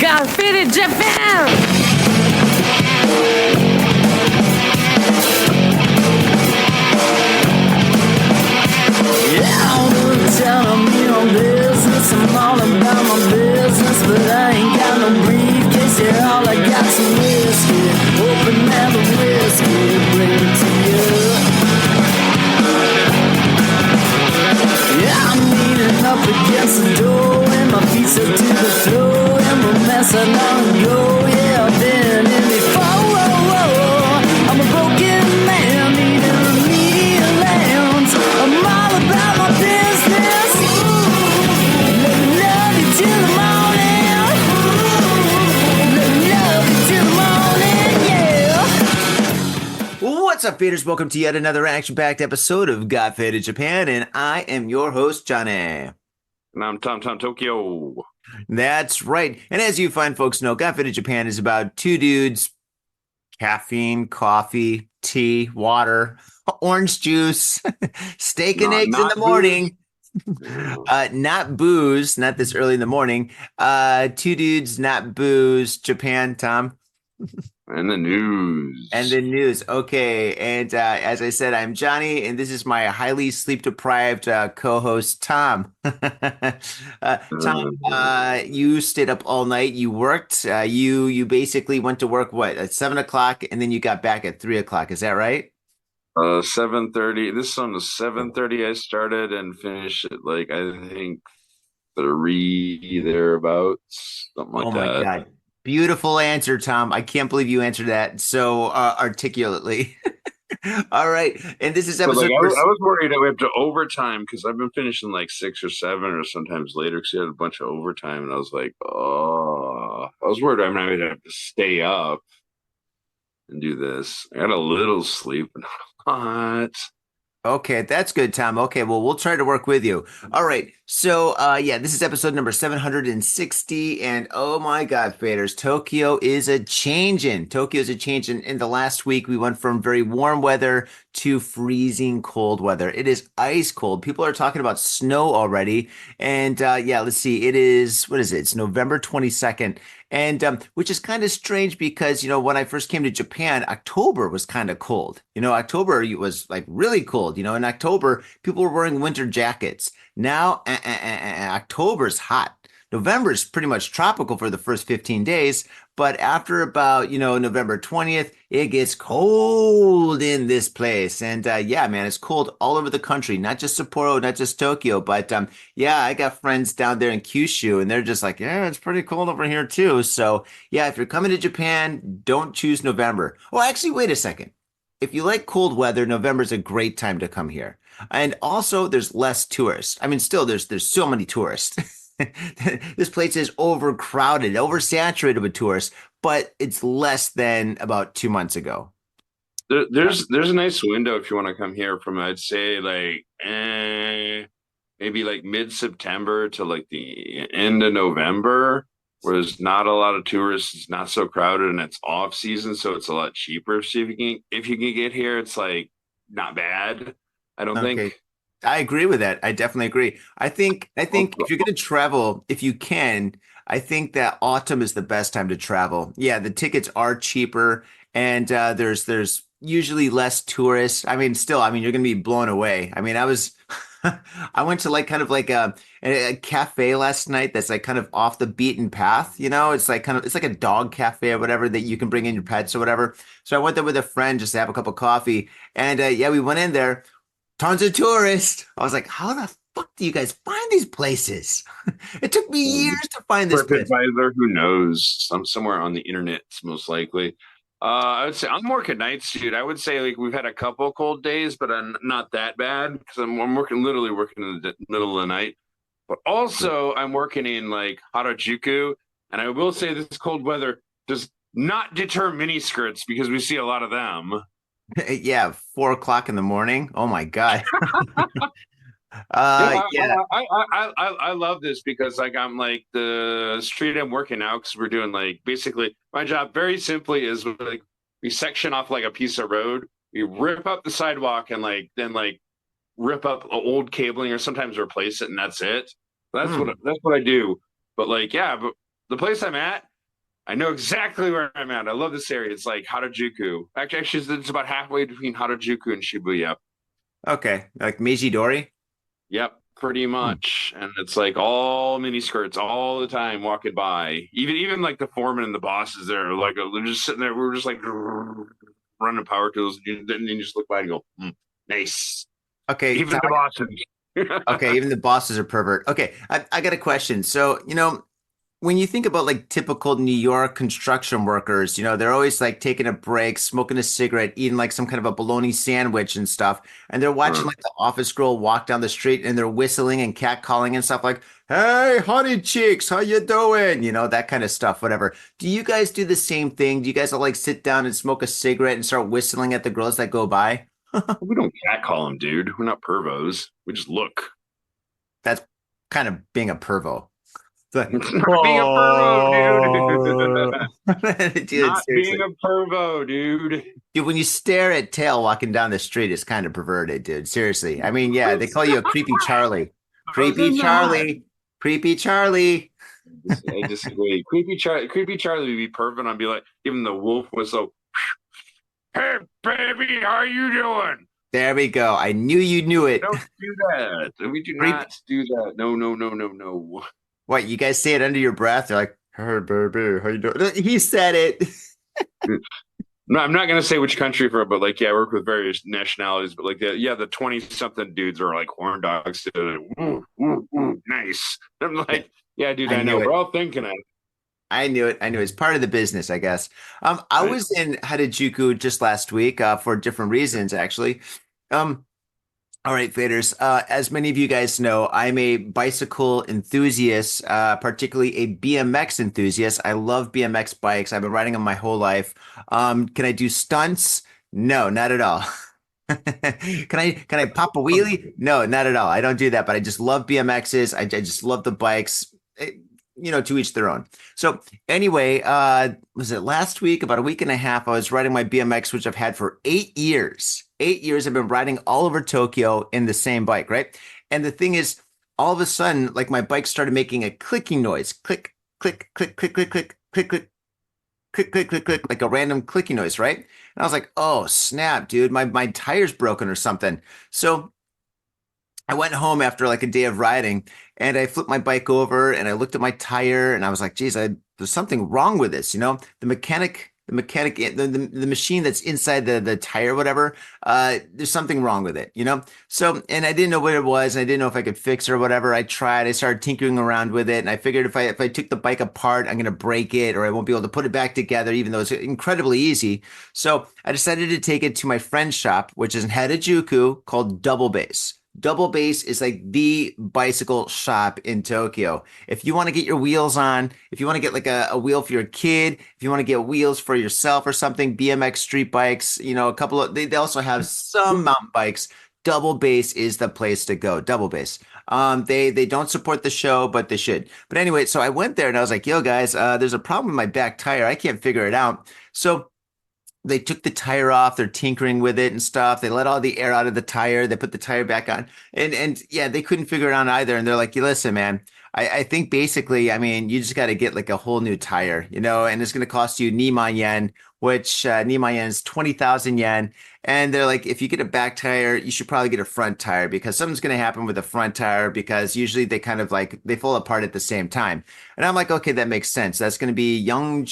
got fitted Japan! Yeah, all the time I'm on business. I'm all about my business, but I ain't got no briefcase. Yeah, all I got's some whiskey. Open now the whiskey, bring it to you. Yeah, I'm leaning up against the door, and my feet stuck to the floor, and we're messing on go. Yeah, I've been in before. I'm a broken man, needing remedial lands. I'm all about my business. Let me love you till the morning. Let me love you till the morning, yeah. What's up, faders? Welcome to yet another action-packed episode of Got Faded Japan, and I am your host, Chome. And I'm Tom Tokyo. That's right. And as you fine folks know, Got Faded Japan is about two dudes, caffeine, coffee, tea, water, orange juice, steak and eggs in the morning. Not booze, not this early in the morning. Two dudes, not booze. Japan, Tom. And the news. Okay. And as I said, I'm Johnny, and this is my highly sleep-deprived co-host, Tom. Tom, you stayed up all night. You worked. You basically went to work, what, at 7 o'clock, and then you got back at 3 o'clock. Is that right? 7:30. This is on the 7:30 I started and finished at I think 3 thereabouts, something like that. Oh my God. Beautiful answer, Tom. I can't believe you answered that so articulately. All right. And this is episode. I was worried I went to overtime because I've been finishing 6 or 7 or sometimes later because you had a bunch of overtime. And I was like, oh, I was worried I'm not going to have to stay up and do this. I got a little sleep, but not a lot. Okay, that's good, Tom. Okay, well, we'll try to work with you. All right. So, this is episode number 760. And oh my God, faders, Tokyo is a changing. In the last week, we went from very warm weather to freezing cold weather. It is ice cold. People are talking about snow already. And let's see. What is it? It's November 22nd. And which is kind of strange because, when I first came to Japan, October was kind of cold. October was really cold. In October, people were wearing winter jackets. Now, October's hot. November is pretty much tropical for the first 15 days. But after about, November 20th, it gets cold in this place. And man, it's cold all over the country, not just Sapporo, not just Tokyo. But I got friends down there in Kyushu, and they're just like, yeah, it's pretty cold over here too. So if you're coming to Japan, don't choose November. Oh, actually, wait a second. If you like cold weather, November is a great time to come here. And also, there's less tourists. I mean, still, there's so many tourists. This place is overcrowded, oversaturated with tourists, but it's less than about 2 months ago. There's a nice window if you want to come here from, I'd say maybe mid-September to the end of November, where there's not a lot of tourists. It's not so crowded, and it's off season, so it's a lot cheaper. So if you can get here, it's not bad. I don't think. I agree with that. I definitely agree. I think if you're going to travel, if you can, I think that autumn is the best time to travel. Yeah, the tickets are cheaper, and there's usually less tourists. I mean, still, you're going to be blown away. I mean, I went to a cafe last night that's kind of off the beaten path. It's it's like a dog cafe or whatever that you can bring in your pets or whatever. So I went there with a friend just to have a cup of coffee, and we went in there. Tons of tourists. I was like, how the fuck do you guys find these places? It took me years to find this place. Advisor, who knows? Somewhere on the internet, most likely. I would say I'm working night shoot. I would say we've had a couple cold days, but I'm not that bad because I'm literally working in the middle of the night. But also I'm working in Harajuku, and I will say this cold weather does not deter miniskirts because we see a lot of them. Yeah, 4 o'clock in the morning. Oh my God. I love this because I'm the street I'm working now because we're doing basically my job very simply is we section off a piece of road, we rip up the sidewalk and then rip up old cabling or sometimes replace it, and that's it. That's what I do. But but the place I'm at, I know exactly where I'm at. I love this area. It's like Harajuku. Actually, it's about halfway between Harajuku and Shibuya. Okay, like Meiji Dori. Yep, pretty Hmm. much. And it's like all mini skirts all the time walking by. Even like the foreman and the bosses there, like they're just sitting there. We're just like running power tools. Then you just look by and go, nice. Okay, Even the bosses. okay, even the bosses are pervert. Okay, I got a question. So, when you think about like typical New York construction workers, they're always like taking a break, smoking a cigarette, eating like some kind of a bologna sandwich and stuff. And they're watching like the office girl walk down the street and they're whistling and catcalling and stuff like, "Hey, honey chicks, how you doing?" That kind of stuff, whatever. Do you guys do the same thing? Do you guys all like sit down and smoke a cigarette and start whistling at the girls that go by? We don't catcall them, dude. We're not pervos. We just look. That's kind of being a pervo. It's like, It's not being a pervo, oh, dude. dude, Not being seriously. a pervo, dude. Dude, when you stare at Tail walking down the street, it's kind of perverted, dude. Seriously. I mean, yeah, they It's call you a not. creepy Charlie. How's it Creepy not? Charlie. Creepy Charlie. I disagree. Creepy Charlie would be perfect. I'd be like, give him the wolf whistle. Hey, baby, how you doing? There we go. I knew you knew it. Don't do that. We do Creep. not do that. No, no, no, no, no. What, you guys say it under your breath? They're like, "Hey, baby, how you doing?" He said it. No, I'm not gonna say which country for, but like, yeah, I work with various nationalities, but like, the 20-something dudes are like horn dogs. Like, ooh, ooh, ooh, nice. I'm Yeah, like, yeah, dude, I I knew know. We're it. all thinking it. I knew it. I knew it. It's part of the business, I guess. I I was in Harajuku just last week for different reasons, actually. Um, All right, faders. As many of you guys know, I'm a bicycle enthusiast, particularly a BMX enthusiast. I love BMX bikes. I've been riding them my whole life. Can I do stunts? No, not at all. Can I pop a wheelie? No, not at all. I don't do that, but I just love BMXs. I just love the bikes. Eh, to each their own. So anyway, was it last week? About a week and a half, I was riding my BMX, which I've had for 8 years. 8 years I've been riding all over Tokyo in the same bike, right? And the thing is, all of a sudden, like my bike started making a clicking noise. Click, click, click, click, click, click, click, click, click, click, click, click, like a random clicking noise, right? And I was like, oh, snap, dude, my tire's broken or something. So I went home after like a day of riding and I flipped my bike over and I looked at my tire and I was like, geez, there's something wrong with this. The machine that's inside the tire, whatever, there's something wrong with it. So, and I didn't know what it was and I didn't know if I could fix it or whatever. I started tinkering around with it and I figured if I took the bike apart, I'm going to break it or I won't be able to put it back together, even though it's incredibly easy. So I decided to take it to my friend's shop, which is in Harajuku called Double Base. Double Base is like the bicycle shop in Tokyo. If you want to get your wheels on, if you want to get like a wheel for your kid, if you want to get wheels for yourself or something, BMX street bikes, a couple of, they also have some mountain bikes. Double Base is the place to go. Double Base. They don't support the show, but they should. But anyway, so I went there and I was like, yo guys, there's a problem with my back tire. I can't figure it out. So they took the tire off, they're tinkering with it and stuff. They let all the air out of the tire, they put the tire back on. And yeah, they couldn't figure it out either. And they're like, listen, man, I think basically, I mean, you just got to get like a whole new tire, and it's going to cost you Nima yen, which Nima yen is 20,000 yen. And they're like, if you get a back tire, you should probably get a front tire because something's going to happen with the front tire because usually they kind of like they fall apart at the same time. And I'm like, okay, that makes sense. That's going to be Young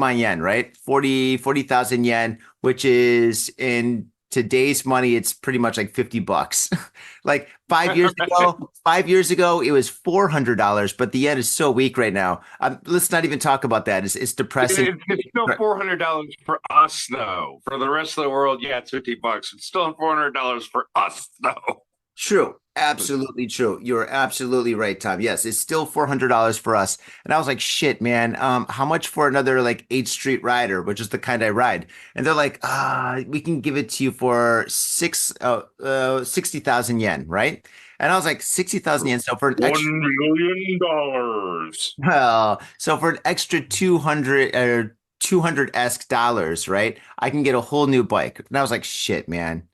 Man Yen, right? 40,000 yen, which is in today's money, it's pretty much like $50. Like 5 years ago, it was $400, but the yen is so weak right now. Let's not even talk about that. It's depressing. It's still $400 for us, though. For the rest of the world, yeah, it's $50. It's still $400 for us, though. True. Absolutely true. You're absolutely right, Tom. Yes, it's still $400 for us. And I was like, shit, man, how much for another like 8th Street Rider, which is the kind I ride? And they're like, we can give it to you for 60,000 yen, right? And I was like, 60,000 yen. So for an extra, $1 million. so for an extra 200 or 200-esque dollars, right? I can get a whole new bike. And I was like, shit, man.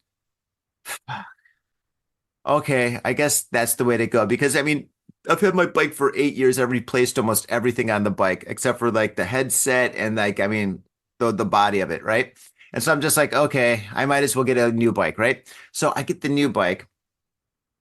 Okay, I guess that's the way to go because I mean, I've had my bike for 8 years. I've replaced almost everything on the bike except for like the headset and like, I mean, the body of it, right? And so I'm just like, okay, I might as well get a new bike, right? So I get the new bike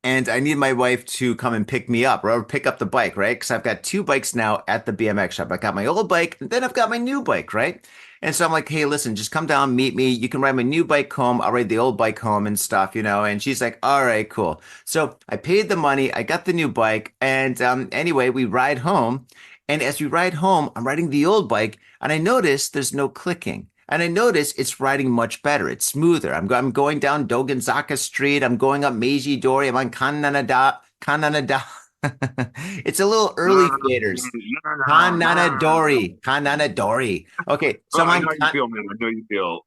and I need my wife to come and pick me up or pick up the bike, right? Because I've got two bikes now at the BMX shop. I got my old bike and then I've got my new bike, right? And so I'm like, hey, listen, just come down, meet me. You can ride my new bike home. I'll ride the old bike home and stuff, you know? And she's like, all right, cool. So I paid the money. I got the new bike. And anyway, we ride home. And as we ride home, I'm riding the old bike and I notice there's no clicking. And I notice it's riding much better. It's smoother. I'm going down Dogenzaka Street. I'm going up Meiji Dori. I'm on Kananada. It's a little early faders. Kananadori. Okay, Oh, so I'm I on know how you feel, man. I know you feel.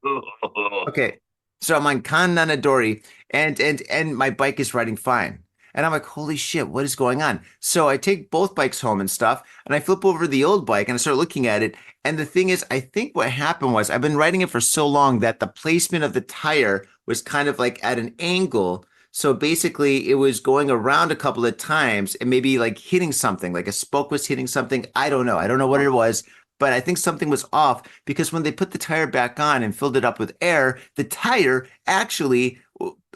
okay. So I'm on Kananadori and my bike is riding fine. And I'm like, holy shit, what is going on? So I take both bikes home and stuff, and I flip over the old bike and I start looking at it. And the thing is, I think what happened was I've been riding it for so long that the placement of the tire was kind of like at an angle. So basically, it was going around a couple of times and maybe like hitting something, like a spoke was hitting something. I don't know. I don't know what it was, but I think something was off because when they put the tire back on and filled it up with air, the tire actually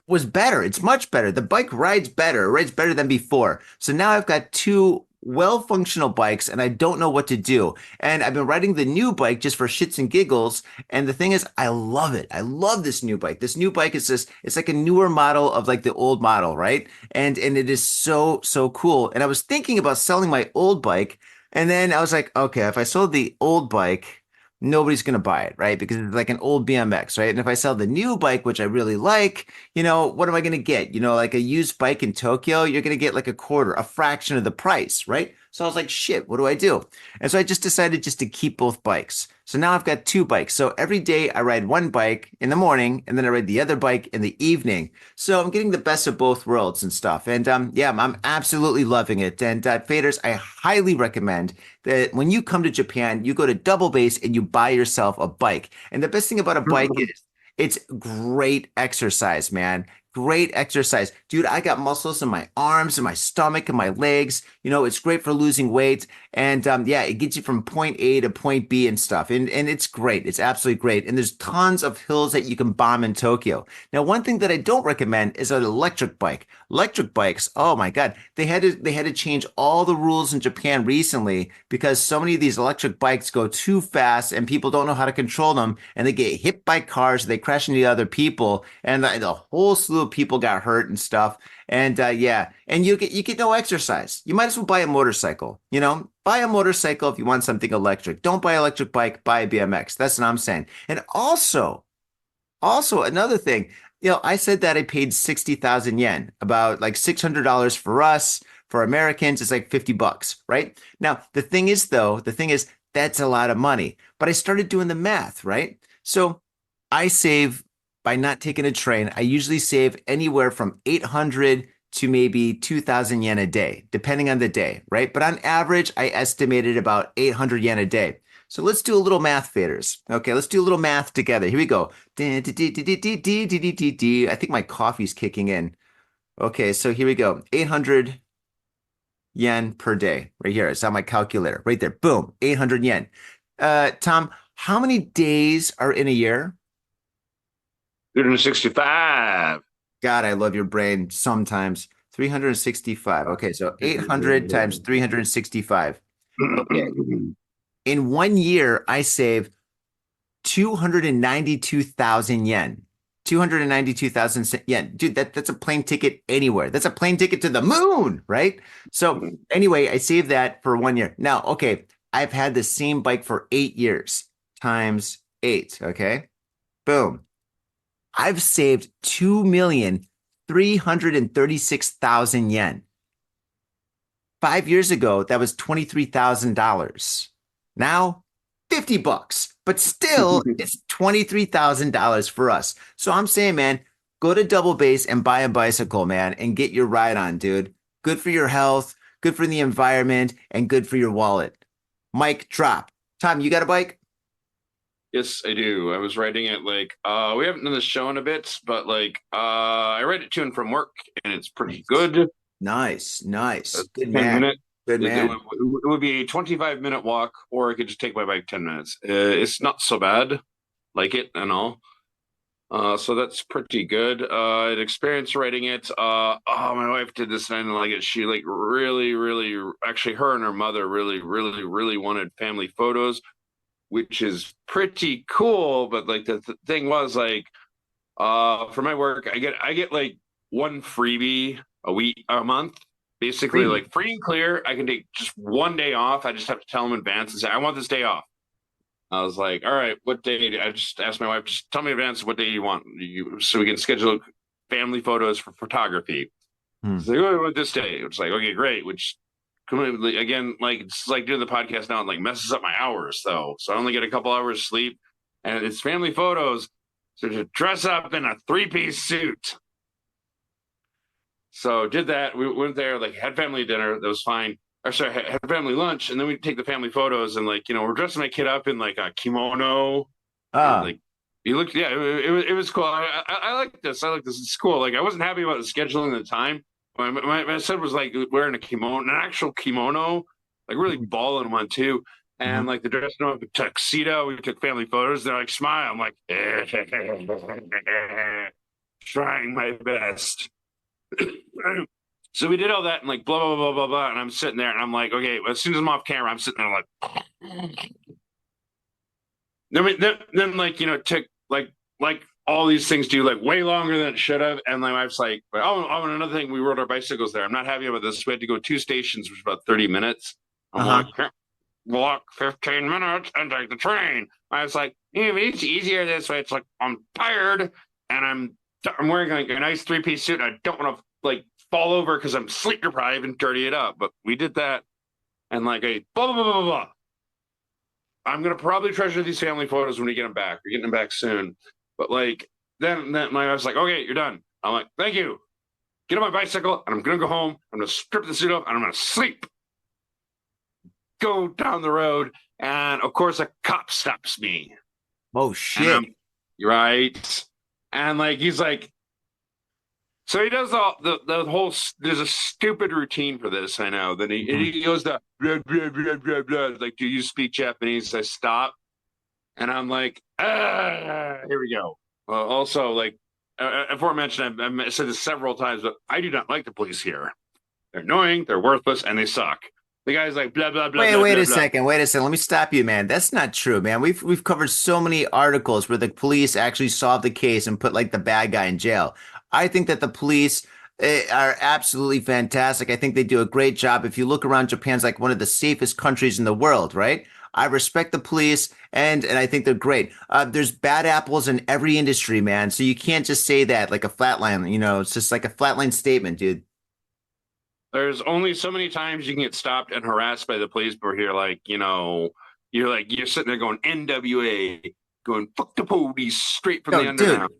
was better. It's much better. The bike rides better than before. So now I've got two well-functional bikes and I don't know what to do. And I've been riding the new bike just for shits and giggles. And the thing is, I love it. I love this new bike. This new bike is just, it's like a newer model of like the old model, right? And it is so, so cool. And I was thinking about selling my old bike. And then I was like, okay, if I sold the old bike, nobody's going to buy it, right? Because it's like an old BMX, right? And if I sell the new bike, which I really like, you know, what am I going to get? You know, like a used bike in Tokyo, you're going to get like a quarter, a fraction of the price, right? So I was like, shit, what do I do? And so I just decided just to keep both bikes. So now I've got two bikes. So every day I ride one bike in the morning and then I ride the other bike in the evening. So I'm getting the best of both worlds and stuff. And yeah, I'm absolutely loving it. And faders, I highly recommend that when you come to Japan, you go to Double Base and you buy yourself a bike. And the best thing about a bike is it's great exercise, man. Great exercise. Dude, I got muscles in my arms and my stomach and my legs. You know, it's great for losing weight. And yeah, it gets you from point A to point B and stuff. And it's great. It's absolutely great. And there's tons of hills that you can bomb in Tokyo. Now, one thing that I don't recommend is an electric bike. Electric bikes, oh my God, they had to change all the rules in Japan recently because so many of these electric bikes go too fast and people don't know how to control them and they get hit by cars, they crash into other people, and the whole slew of people got hurt and stuff. And yeah, and you get no exercise. You might as well buy a motorcycle, you know? Buy a motorcycle if you want something electric. Don't buy an electric bike, buy a BMX. That's what I'm saying. And also, another thing, you know, I said that I paid 60,000 yen, about like $600 for us. For Americans, it's like 50 bucks, right? Now, the thing is, though, the thing is, that's a lot of money. But I started doing the math, right? So I save by not taking a train. I usually save anywhere from 800 to maybe 2,000 yen a day, depending on the day, right? But on average, I estimated about 800 yen a day. So let's do a little math, faders. Okay, let's do a little math together. Here we go. I think my coffee's kicking in. Okay, so here we go. 800 yen per day, right here. It's on my calculator, right there. Boom, 800 yen. Tom, how many days are in a year? 265. God, I love your brain sometimes. 365. Okay, so 800 times 365. Okay. In 1 year, I save 292,000 yen. 292,000 yen. Dude, that's a plane ticket anywhere. That's a plane ticket to the moon, right? So anyway, I saved that for 1 year. Now, okay, I've had the same bike for 8 years times eight. Okay. Boom. I've saved 2,336,000 yen. 5 years ago, that was $23,000. Now, 50 bucks, but still it's $23,000 for us. So I'm saying, man, go to Double Base and buy a bicycle, man, and get your ride on, dude. Good for your health, good for the environment, and good for your wallet. Mic drop. Tom, you got a bike? Yes, I do. I was writing it like we haven't done the show in a bit, but like I write it to and from work and it's pretty good. Nice, nice. Good 10 man. minute. Good It man. would be a 25-minute walk, or I could just take my bike 10 minutes. It's not so bad, like it and all. So that's pretty good. An experience writing it. My wife did this and I didn't like it. She like really, really, actually, her and her mother really, really, really wanted family photos, which is pretty cool. But like the thing was like, for my work, I get like one freebie a month, basically Freebie. like free and clear. I can take just one day off. I just have to tell them in advance and say I want this day off. I was like, all right, what day? I just asked my wife, just tell me in advance what day you want, so we can schedule family photos for photography. Hmm. She's like, oh, I want this day. It's like, okay, great. Which, again, like it's like doing the podcast now, it like messes up my hours though. So I only get a couple hours sleep, and it's family photos. So to dress up in a three-piece suit. So did that. We went there, like had family dinner. That was fine. Or sorry, had family lunch, and then we take the family photos, and like we're dressing my kid up in like a kimono, and Ah, like he looked, yeah, it was cool. I like this. I like this. It's cool. Like I wasn't happy about the scheduling the time. My son was like wearing a kimono, an actual kimono, like really balling one too. mhm. And like the dressing up tuxedo, we took family photos. They're like, smile. I'm like, trying my best. So we did all that and like blah blah blah blah blah, and I'm sitting there and I'm like, okay. As soon as I'm off camera, I'm sitting there like. Then like took like all these things do like way longer than it should have, and my wife's like, and another thing, we rode our bicycles there. I'm not happy about this. We had to go 2 stations, which was about 30 minutes. I'm Uh-huh. like, walk 15 minutes and take the train. I was like, it's easier this way. It's like I'm tired and I'm wearing like a nice three-piece suit. And I don't want to like fall over because I'm sleep deprived and dirty it up. But we did that, and like a blah blah blah blah blah. I'm gonna probably treasure these family photos when we get them back. We're getting them back soon. But like then my wife's like, okay, you're done. I'm like, thank you. Get on my bicycle and I'm gonna go home. I'm gonna strip the suit off and I'm gonna sleep. Go down the road, and of course a cop stops me. Oh And shit. I'm right. And like he's like, so he does all the whole. There's a stupid routine for this. I know. Then Mhm. he goes to blah, blah, blah, blah, blah. Like, do you speak Japanese? I stop, and I'm like, here we go. Also, like aforementioned, I've said this several times, but I do not like the police here. They're annoying, they're worthless, and they suck. The guy's like blah blah blah Wait, blah wait blah a blah. second. Wait a second. Let me stop you, man. That's not true, man. We've covered so many articles where the police actually solved the case and put like the bad guy in jail. I think that the police are absolutely fantastic. I think they do a great job. If you look around, Japan's like one of the safest countries in the world, right? I respect the police and I think they're great. There's bad apples in every industry, man. So you can't just say that like a flatline, it's just like a flatline statement, dude. There's only so many times you can get stopped and harassed by the police where you're sitting there going NWA, going fuck the police straight from No, the underground.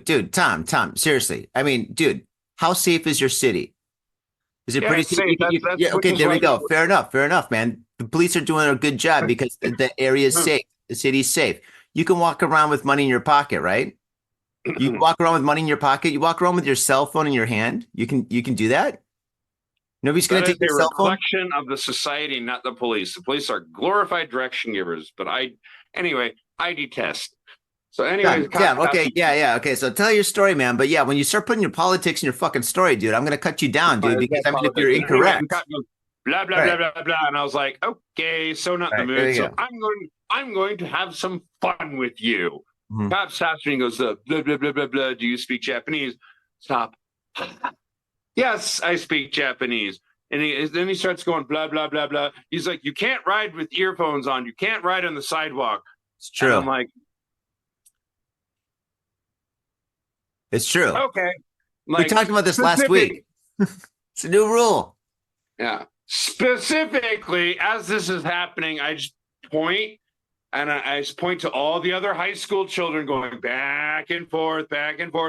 dude, Tom, seriously. I mean, dude, how safe is your city? Is it Yeah, pretty it's safe? safe. That's Yeah, which okay, is there we why go. Fair enough, man. The police are doing a good job because the area is safe. The city's safe. You can walk around with money in your pocket, right? You can walk around with money in your pocket. You walk around with your cell phone in your hand. You can do that. Nobody's gonna that is take your a cell phone. reflection of the society, not the police. The police are glorified direction givers, but anyway, I detest. So anyway, the cop stopped Okay, me. yeah. Okay, so tell your story, man. But yeah, when you start putting your politics in your fucking story, dude, I'm gonna cut you down, dude, It's because not I mean, if you're politics. And anyway, the incorrect. cop goes blah blah All blah right, blah blah, and I was like, okay, so not all in the right, there mood. you So go. I'm going to have some fun with you. Mhm. Cop stops me and goes, blah blah blah blah blah. Do you speak Japanese? Stop. Yes, I speak Japanese. And then he starts going blah blah blah blah. He's like, you can't ride with earphones on. You can't ride on the sidewalk. It's And I'm true. like, It's true. okay, We like talked about this last specific, week. It's a new rule. yeah. Specifically, as this is happening, I just point and I just point to all the other high school children going back and forth,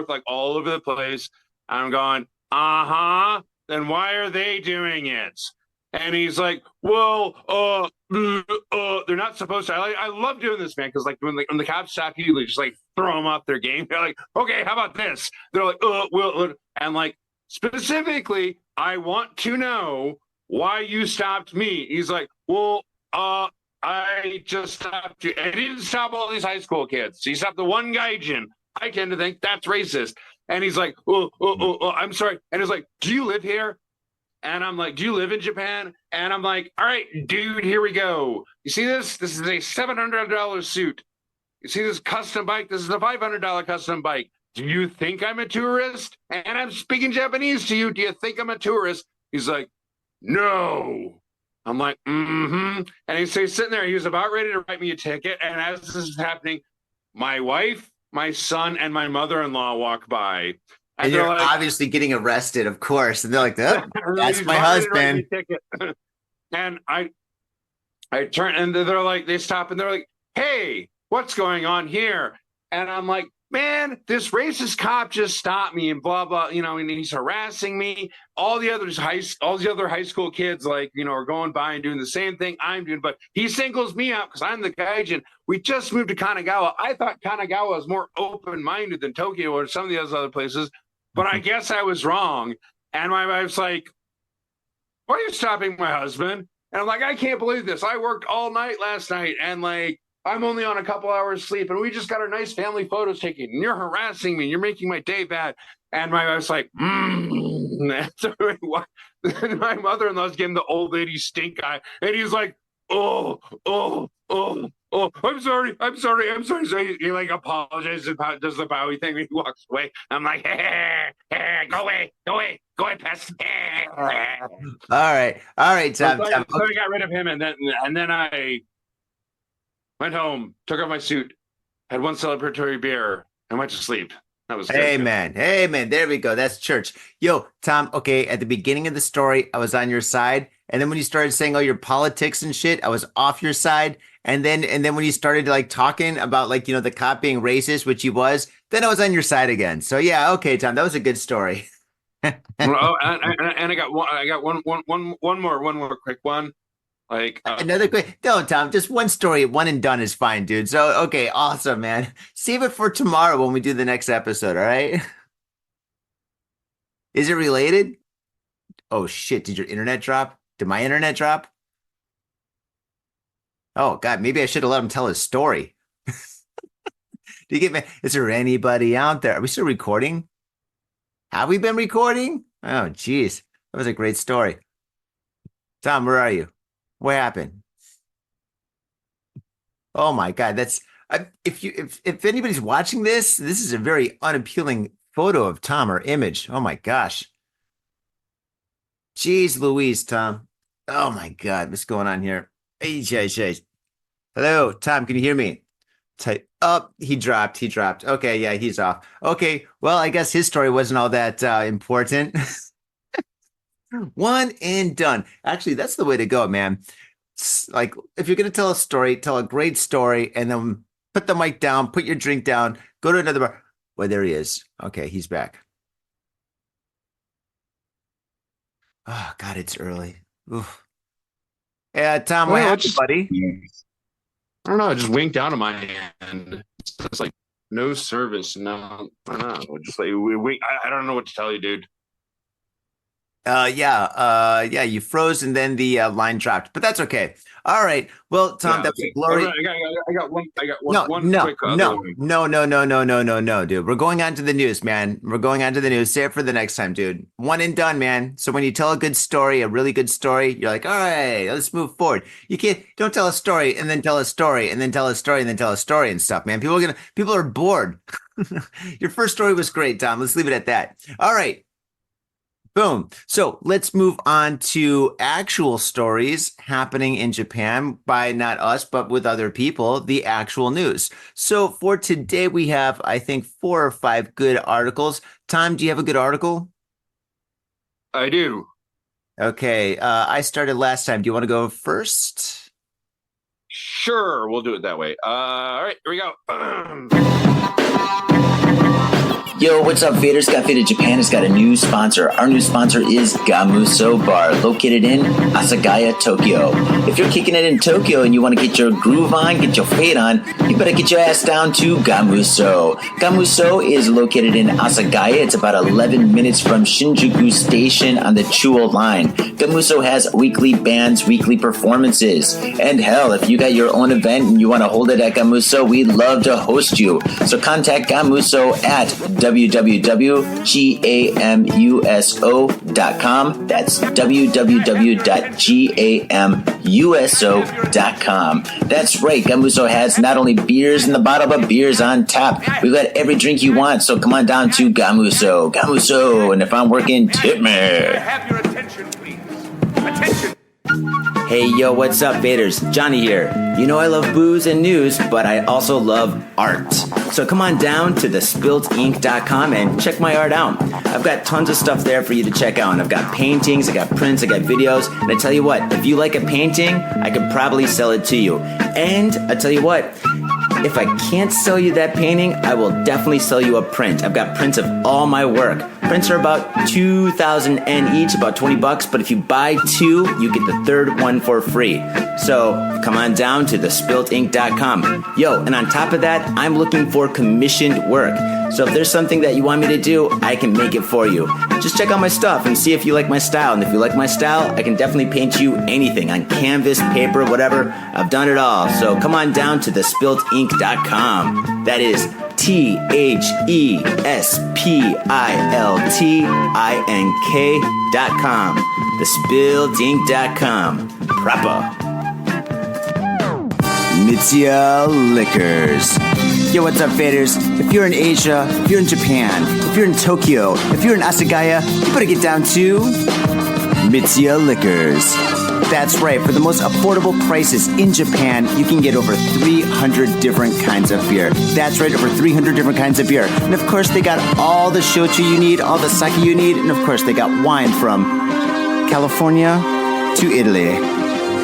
like all over the place. I'm going, uh-huh. Then why are they doing it? And he's like, well, they're not supposed to. I love doing this, man, because like when the cops stop you, they just like throw them off their game. They're like, okay, how about this? They're like, and like specifically, I want to know why you stopped me. He's like, well, I just stopped you. And he didn't stop all these high school kids. He stopped the one gaijin. I tend to think that's racist. And he's like, I'm sorry. And he's like, do you live here? And I'm like, do you live in Japan? And I'm like, all right, dude, here we go. You see this? This is a $700 suit. You see this custom bike? This is a $500 custom bike. Do you think I'm a tourist? And I'm speaking Japanese to you. Do you think I'm a tourist? He's like, no. I'm like, mm-hmm. And he's sitting there. He was about ready to write me a ticket. And as this is happening, my wife, my son, and my mother-in-law walk by. And you're like, obviously getting arrested, of course. And they're like, oh, that's my husband. And I turn, and they're like, they stop and they're like, hey, what's going on here? And I'm like, man, this racist cop just stopped me and blah, blah, and he's harassing me. All the other high school kids, are going by and doing the same thing I'm doing, but he singles me out because I'm the gaijin. We just moved to Kanagawa. I thought Kanagawa was more open-minded than Tokyo or some of the other places, but I guess I was wrong. And my wife's like, why are you stopping my husband? And I'm like, I can't believe this. I worked all night last night and I'm only on a couple hours sleep and we just got our nice family photos taken and you're harassing me. You're making my day bad. And my wife's like, So my mother-in-law's getting the old lady stink eye. And he's like, oh, I'm sorry. So he apologizes and does the bowy thing. And he walks away. I'm like, go away, pest. All right, Tom. So I got rid of him, and then I went home, took off my suit, had one celebratory beer, and went to sleep. That was Amen. Amen. There we go. That's church. Yo, Tom, okay, at the beginning of the story, I was on your side. And then when you started saying all your politics and shit, I was off your side. And then when you started talking about the cop being racist, which he was, then I was on your side again. So yeah, okay, Tom, that was a good story. And I got one more quick one. Another quick, no, Tom, just one story, one and done is fine, dude. So, okay, awesome, man. Save it for tomorrow when we do the next episode, all right? Is it related? Oh, shit, did your internet drop? Did my internet drop? Oh, God, maybe I should have let him tell his story. Do you get me? Is there anybody out there? Are we still recording? Have we been recording? Oh, geez. That was a great story. Tom, where are you? What happened? Oh my God, if anybody's watching this is a very unappealing photo of Tom or image. Oh my gosh. Jeez Louise, Tom. Oh my God, what's going on here? Hey. Hello, Tom, can you hear me? He dropped. Okay, yeah, he's off. Okay, well, I guess his story wasn't all that important. One and done. Actually, that's the way to go, man. Like, if you're going to tell a story, tell a great story, and then put the mic down, put your drink down, go to another bar. Well, there he is. Okay, he's back. Oh, God, it's early. Oof. Yeah, Tom, what happened, buddy? I don't know. I just winked out of my hand. It's like no service. No, I don't know. Just we wink. I don't know what to tell you, dude. Yeah, you froze and then the line dropped, but that's okay. All right. Well, Tom, that's a glory. I got one. No, dude. We're going on to the news, man. We're going on to the news. Save it for the next time, dude. One and done, man. So when you tell a good story, a really good story, you're like, all right, let's move forward. Don't tell a story and then tell a story and then tell a story and then tell a story and stuff, man. People are bored. Your first story was great, Tom. Let's leave it at that. All right. Boom. So let's move on to actual stories happening in Japan by not us, but with other people, the actual news. So for today, we have, I think, 4 or 5 good articles. Tom, do you have a good article? I do. Okay. I started last time. Do you want to go first? Sure. We'll do it that way. All right. Here we go. Yo, what's up, Faders? Got Faded Japan has got a new sponsor. Our new sponsor is Gamuso Bar, located in Asagaya, Tokyo. If you're kicking it in Tokyo and you want to get your groove on, get your fade on, you better get your ass down to Gamuso. Gamuso is located in Asagaya. It's about 11 minutes from Shinjuku Station on the Chuo line. Gamuso has weekly bands, weekly performances. And hell, if you got your own event and you want to hold it at Gamuso, we'd love to host you. So contact Gamuso at www.gamuso.com. That's www.gamuso.com. That's right, Gamuso has not only beers in the bottle, but beers on tap. We've got every drink you want, so come on down to Gamuso. Gamuso, and if I'm working, tip me. Have your attention, please. Attention. Hey, yo, what's up, Vaders? Johnny here. You know I love booze and news, but I also love art. So come on down to thespiltinc.com and check my art out. I've got tons of stuff there for you to check out. I've got paintings, I got prints, I got videos. And I tell you what, if you like a painting, I could probably sell it to you. And I tell you what, if I can't sell you that painting, I will definitely sell you a print. I've got prints of all my work. Prints are about 2,000 yen each, about $20. But if you buy two, you get the third one for free. So come on down to thespiltinc.com. Yo, and on top of that, I'm looking for commissioned work. So if there's something that you want me to do, I can make it for you. Just check out my stuff and see if you like my style. And if you like my style, I can definitely paint you anything on canvas, paper, whatever. I've done it all. So come on down to thespiltinc.com. That is THESPILTINK.com. Thespiltink.com. Proper. Mitsuya Liquors. Yo, what's up, faders? If you're in Asia, if you're in Japan, if you're in Tokyo, if you're in Asagaya, you better get down to Mitsuya Liquors. That's right, for the most affordable prices in Japan, you can get over 300 different kinds of beer. That's right, over 300 different kinds of beer. And of course, they got all the shochu you need, all the sake you need, and of course, they got wine from California to Italy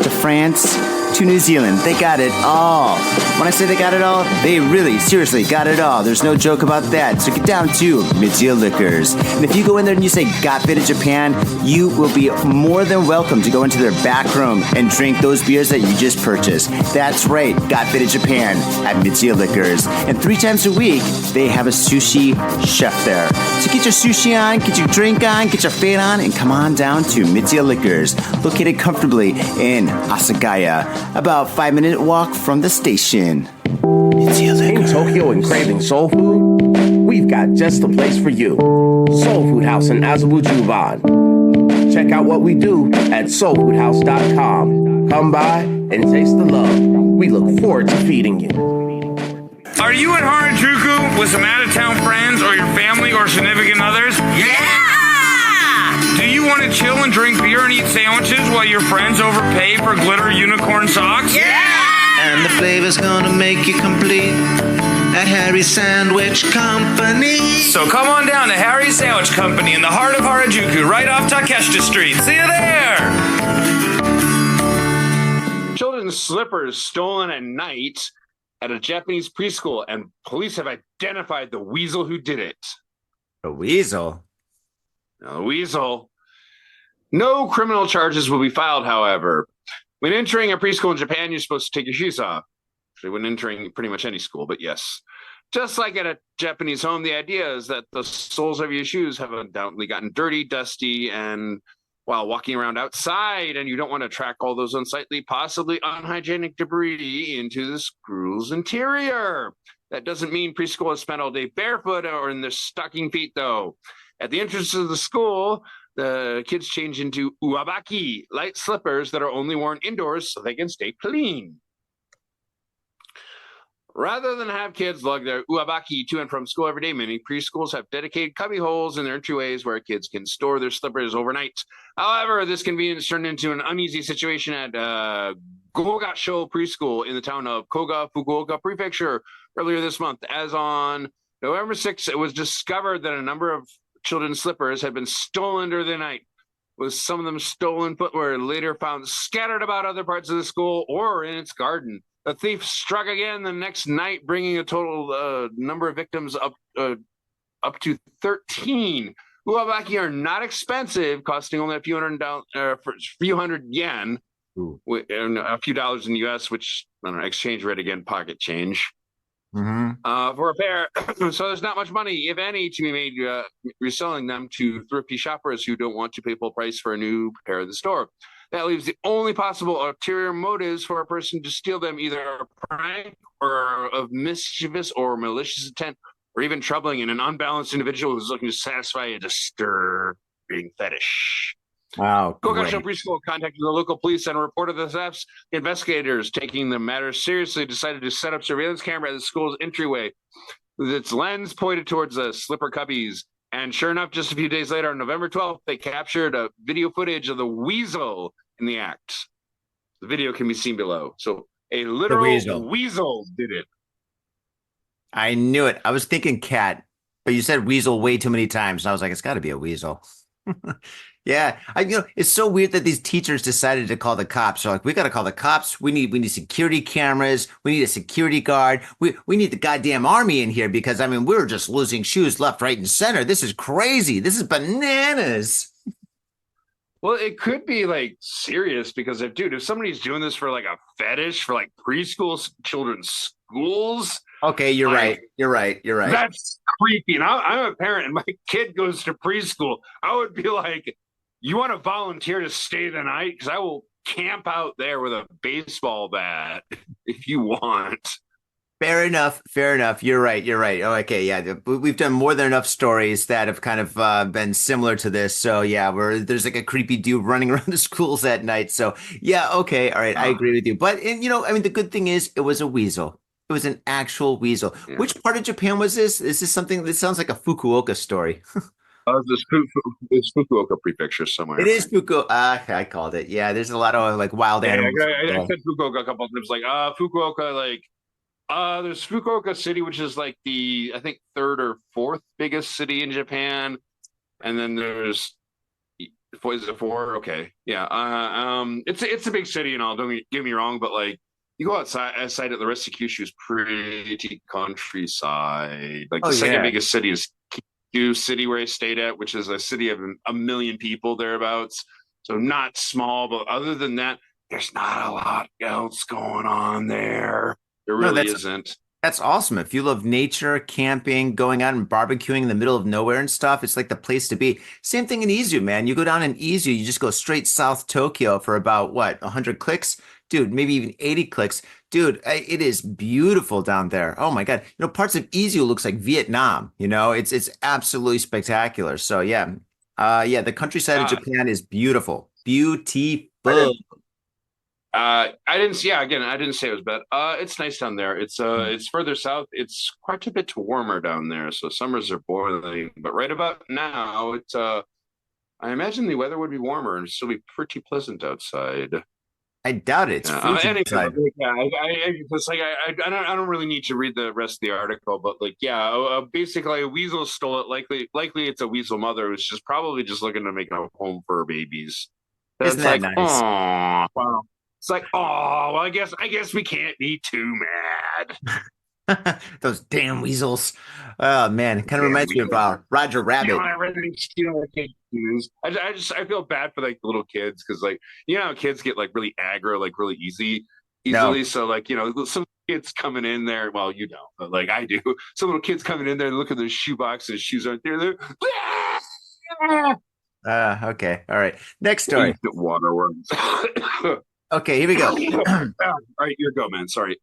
to France to New Zealand. They got it all. When I say they got it all, they really, seriously got it all. There's no joke about that. So get down to Mitsuya Liquors. And if you go in there and you say, Got Faded Japan, you will be more than welcome to go into their back room and drink those beers that you just purchased. That's right, Got Faded Japan at Mitsuya Liquors. And 3 times a week, they have a sushi chef there. So get your sushi on, get your drink on, get your fade on, and come on down to Mitsuya Liquors, located comfortably in Asagaya, about 5-minute walk from the station. In Tokyo and craving soul food? We've got just the place for you. Soul Food House in Azabu Juban. Check out what we do at soulfoodhouse.com. Come by and taste the love. We look forward to feeding you. Are you in Harajuku with some out-of-town friends or your family or significant others? Yeah! Do you want to chill and drink beer and eat sandwiches while your friends overpay for glitter unicorn socks? Yeah! And the flavor's gonna make you complete at Harry's Sandwich Company. So come on down to Harry's Sandwich Company in the heart of Harajuku, right off Takeshita Street. See you there! Children's slippers stolen at night at a Japanese preschool, and police have identified the weasel who did it. A weasel? A weasel. No criminal charges will be filed, however. When entering a preschool in Japan, you're supposed to take your shoes off. Actually, when entering pretty much any school, but yes. Just like at a Japanese home, the idea is that the soles of your shoes have undoubtedly gotten dirty, dusty, and while walking around outside, and you don't want to track all those unsightly, possibly unhygienic debris into the school's interior. That doesn't mean preschoolers spend all day barefoot or in their stocking feet, though. At the entrance of the school, the kids change into uabaki, light slippers that are only worn indoors so they can stay clean. Rather than have kids lug their uabaki to and from school every day, many preschools have dedicated cubby holes in their entryways where kids can store their slippers overnight. However, this convenience turned into an uneasy situation at Gogasho Preschool in the town of Koga, Fukuoka Prefecture earlier this month. As on November 6th, it was discovered that a number of children's slippers had been stolen during the night, with some of them stolen footwear later found scattered about other parts of the school or in its garden. The thief struck again the next night, bringing a total number of victims up up to 13. Uwabaki are not expensive, costing only a few hundred yen, and a few dollars in the U.S., which I don't know, exchange rate again, pocket change. For a pair. So there's not much money, if any, to be made reselling them to thrifty shoppers who don't want to pay full price for a new pair at the store. That leaves the only possible ulterior motives for a person to steal them, either a prank or of mischievous or malicious intent, or even troubling in an unbalanced individual who's looking to satisfy a disturbing fetish. Wow. Kogasho Preschool contacted the local police and reported the thefts. Investigators, taking the matter seriously, decided to set up surveillance camera at the school's entryway with its lens pointed towards the slipper cubbies. And sure enough, just a few days later, on November 12th, they captured a video footage of the weasel in the act. The video can be seen below. So a literal weasel did it. I knew it. I was thinking cat, but you said weasel way too many times. And I was like, it's got to be a weasel. Yeah, it's so weird that these teachers decided to call the cops. They're like, we got to call the cops. We need security cameras. We need a security guard. We need the goddamn army in here because, I mean, we're just losing shoes left, right, and center. This is crazy. This is bananas. Well, it could be like serious because if somebody's doing this for like a fetish for like preschool children's schools. Okay, you're right. You're right. That's creepy. And I'm a parent and my kid goes to preschool. I would be like, you want to volunteer to stay the night? Because I will camp out there with a baseball bat if you want. Fair enough. You're right. Oh, okay. Yeah. We've done more than enough stories that have kind of been similar to this. So yeah, there's like a creepy dude running around the schools at night. So yeah. Okay. All right. I agree with you. But I mean, the good thing is it was a weasel. It was an actual weasel. Yeah. Which part of Japan was this? Is this something that sounds like a Fukuoka story? It's Fukuoka Prefecture somewhere. It is Fukuoka. I called it. Yeah, there's a lot of like wild animals. I said Fukuoka a couple of times. Like Fukuoka, like there's Fukuoka City, which is like the I think third or fourth biggest city in Japan, and then there's is it four? Okay, yeah. It's a big city and all. Don't get me wrong, but like you go outside at the rest of Kyushu is pretty countryside. Like the second biggest city is City where I stayed at, which is a city of a million people thereabouts, so not small, but other than that there's not a lot else going on there. There really isn't. That's awesome. If you love nature, camping, going out and barbecuing in the middle of nowhere and stuff, it's like the place to be. Same thing in Izu, man. You go down in Izu, you just go straight south Tokyo for about 100 clicks, dude, maybe even 80 clicks. Dude, it is beautiful down there. Oh my God. Parts of Izu looks like Vietnam, it's absolutely spectacular. So yeah. The countryside of Japan is beautiful. Beautiful. I didn't say it was bad. It's nice down there. It's further south. It's quite a bit warmer down there. So summers are boiling, but right about now, it's I imagine the weather would be warmer and still be pretty pleasant outside. I doubt it. It's anyway, I don't really need to read the rest of the article, but basically a weasel stole it. Likely it's a weasel mother who's probably just looking to make a home for her babies. Isn't that nice? Wow. It's like, oh, well, I guess we can't be too mad. Those damn weasels. Oh man, it kind of reminds me of Roger Rabbit. I feel bad for like the little kids because how kids get like really aggro like really easily. No. So some kids coming in there. Well, you don't, but like I do. Some little kids coming in there, look at their shoebox and shoes aren't there. Okay, all right. Next story. Waterworms. Okay, here we go. All right, here we go, man. Sorry.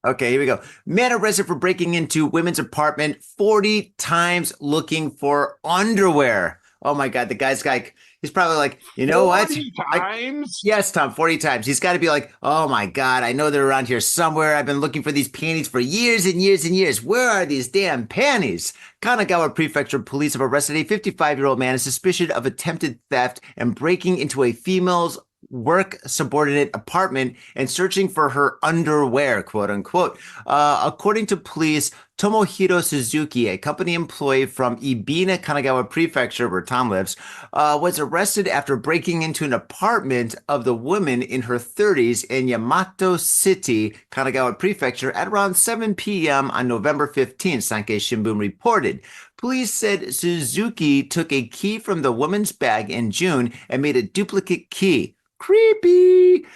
Okay, here we go. Man arrested for breaking into women's apartment 40 times looking for underwear. Oh my God, the guy's like, he's probably like, you know what? 40 times? Yes, Tom, 40 times. He's got to be like, oh my God, I know they're around here somewhere. I've been looking for these panties for years and years and years. Where are these damn panties? Kanagawa Prefecture police have arrested a 55-year-old man on suspicion of attempted theft and breaking into a female's work subordinate apartment and searching for her underwear, quote unquote. According to police, Tomohiro Suzuki, a company employee from Ibina, Kanagawa Prefecture, where Tom lives, was arrested after breaking into an apartment of the woman in her 30s in Yamato City, Kanagawa Prefecture, at around 7 p.m. on November 15th, Sankei Shimbun reported. Police said Suzuki took a key from the woman's bag in June and made a duplicate key. Creepy,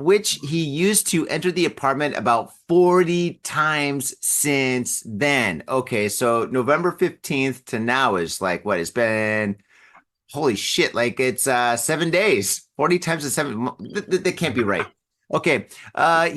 which he used to enter the apartment about 40 times since then. Okay, so November 15th to now is like what? It's been holy shit, like it's 7 days. 40 times to seven. That can't be right. Okay,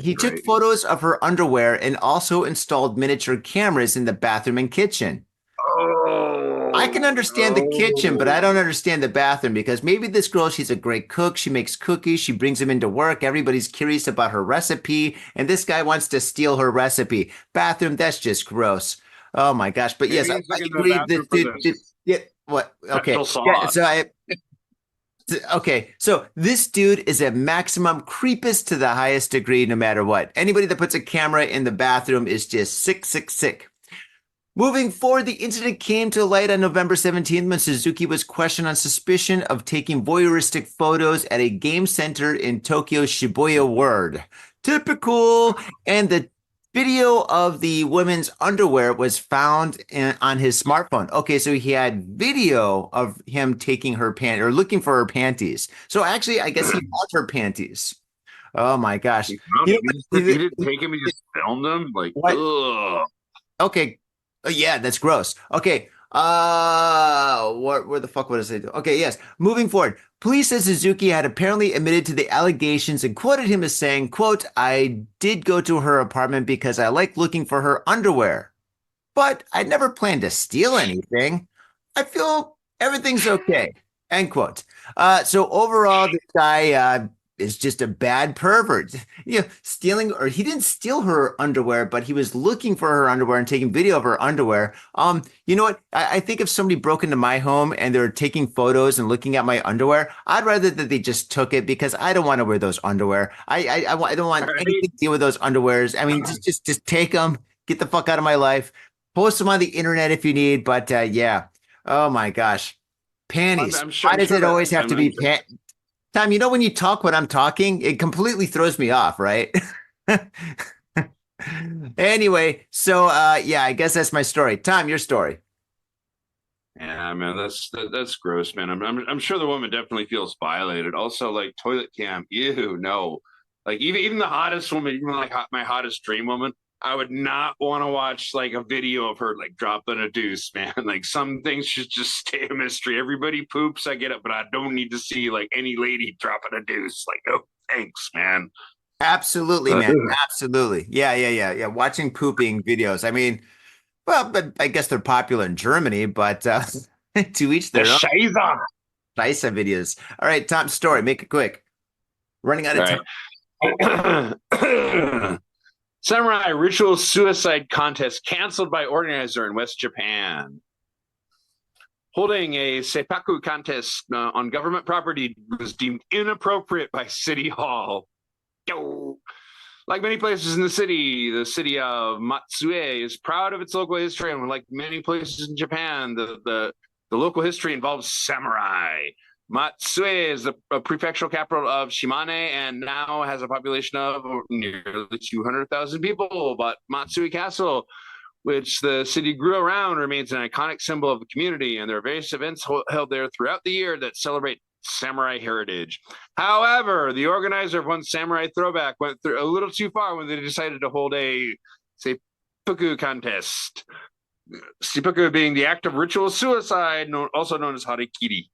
he took Right. photos of her underwear and also installed miniature cameras in the bathroom and kitchen. Oh, I can understand the kitchen, but I no. don't understand the bathroom because maybe this girl, she's a great cook. She makes cookies. She brings them into work. Everybody's curious about her recipe, and this guy wants to steal her recipe. Bathroom, that's just gross. Oh my gosh. But yes, Maybe I he's looking in the agree bathroom for this yeah, what? Okay. special Yeah, sauce. so this dude is a maximum creepus to the highest degree, no matter what. Anybody that puts a camera in the bathroom is just sick, sick, sick. Moving forward, the incident came to light on November 17th when Suzuki was questioned on suspicion of taking voyeuristic photos at a game center in Tokyo's Shibuya ward. Typical. And the video of the women's underwear was found on his smartphone. Okay, so he had video of him taking her pant or looking for her panties. So actually, I guess he bought her panties. Oh my gosh. He found You him. He know, didn't take him. He just filmed him. Like, what? ugh. Okay. Yeah, that's gross. Okay. Where the fuck was I? Okay, yes. Moving forward, police said Suzuki had apparently admitted to the allegations and quoted him as saying, quote, I did go to her apartment because I like looking for her underwear, but I never planned to steal anything. I feel everything's okay. End quote. So overall, this guy is just a bad pervert. You know, stealing, or he didn't steal her underwear, but he was looking for her underwear and taking video of her underwear. You know what? I think if somebody broke into my home and they're taking photos and looking at my underwear, I'd rather that they just took it because I don't want to wear those underwear. I don't want anything Right? to do with those underwears. I mean, just take them, get the fuck out of my life. Post them on the internet if you need, but yeah. Oh my gosh. Panties. I'm sure. Why I'm does sure it that. always have to I'm be Tom, you know when you talk when I'm talking, it completely throws me off, right? Anyway, so yeah, I guess that's my story. Tom, your story. Yeah, man, that's gross, man. I'm sure the woman definitely feels violated. Also, like toilet cam, ew, no. Like even the hottest woman, even like my hottest dream woman, I would not want to watch like a video of her like dropping a deuce, man. Like some things should just stay a mystery. Everybody poops, I get it, but I don't need to see like any lady dropping a deuce. Like, no, thanks, man. Absolutely, man. Absolutely. Yeah. Watching pooping videos. I mean, well, but I guess they're popular in Germany, but to each The their own. Shiza. Nice videos. All right, Tom, story. Make it quick. Running out of time. All right. Samurai ritual suicide contest canceled by organizer in West Japan. Holding a seppuku contest on government property was deemed inappropriate by City Hall. Yo. Like many places in the city of Matsue is proud of its local history, and like many places in Japan, the local history involves samurai. Matsue is the prefectural capital of Shimane and now has a population of nearly 200,000 people. But Matsue Castle, which the city grew around, remains an iconic symbol of the community, and there are various events held there throughout the year that celebrate samurai heritage. However, the organizer of one samurai throwback went through a little too far when they decided to hold a seppuku contest. Seppuku being the act of ritual suicide, also known as harikiri.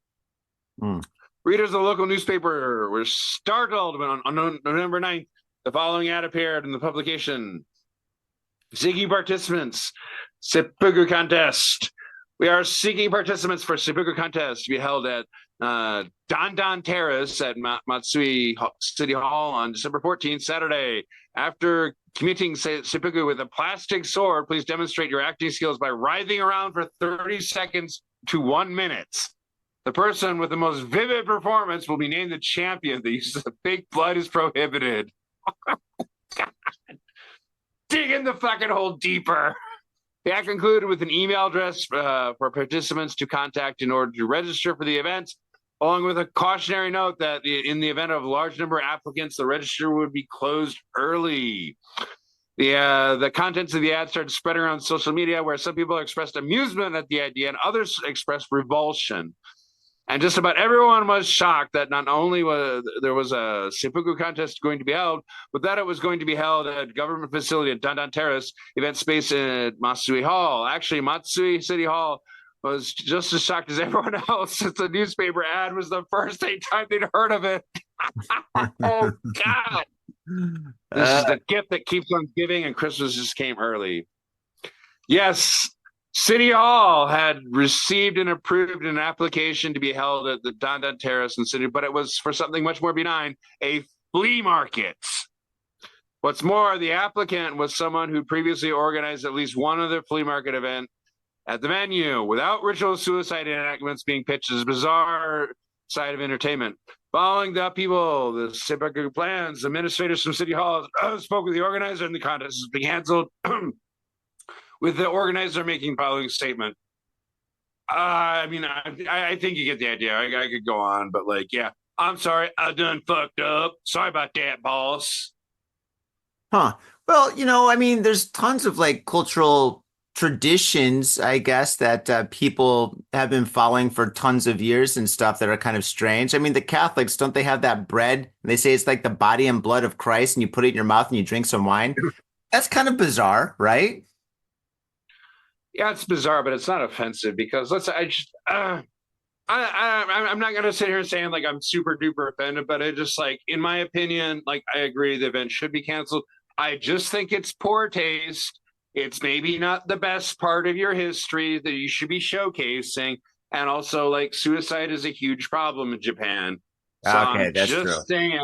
Readers of the local newspaper were startled when on November 9th, the following ad appeared in the publication. Seeking participants, seppuku contest. We are seeking participants for seppuku contest to be held at Dandan Terrace at Matsui City Hall on December 14th, Saturday. After committing seppuku with a plastic sword, please demonstrate your acting skills by writhing around for 30 seconds to 1 minute. The person with the most vivid performance will be named the champion. The use of fake blood is prohibited. Dig in the fucking hole deeper. The act concluded with an email address for participants to contact in order to register for the event, along with a cautionary note that in the event of a large number of applicants, the register would be closed early. The contents of the ad started spreading around social media, where some people expressed amusement at the idea and others expressed revulsion. And just about everyone was shocked that not only was there was a seppuku contest going to be held, but that it was going to be held at government facility at Dandan Terrace event space in Matsui Hall. Actually, Matsui City Hall was just as shocked as everyone else, since the newspaper ad was the first time they'd heard of it. Oh, God. This is the gift that keeps on giving, and Christmas just came early. Yes, City Hall had received and approved an application to be held at the Dandan Terrace in City, but it was for something much more benign, a flea market. What's more, the applicant was someone who previously organized at least one other flea market event at the venue, without ritual suicide enactments being pitched as a bizarre side of entertainment. Following the upheaval, the seppuku plans, administrators from City Hall spoke with the organizer, and the contest has been canceled, with the organizer making the following statement. I think you get the idea. I could go on, but yeah, I'm sorry, I done fucked up. Sorry about that, boss. Huh. Well, there's tons of cultural traditions, I guess, that people have been following for tons of years and stuff that are kind of strange. I mean, the Catholics, don't they have that bread? They say it's like the body and blood of Christ, and you put it in your mouth and you drink some wine. That's kind of bizarre, right? Yeah, it's bizarre, but it's not offensive, because I'm not going to sit here and say I'm super duper offended, but it just in my opinion, I agree the event should be canceled. I just think it's poor taste. It's maybe not the best part of your history that you should be showcasing. And also, suicide is a huge problem in Japan. So okay, that's just true. saying,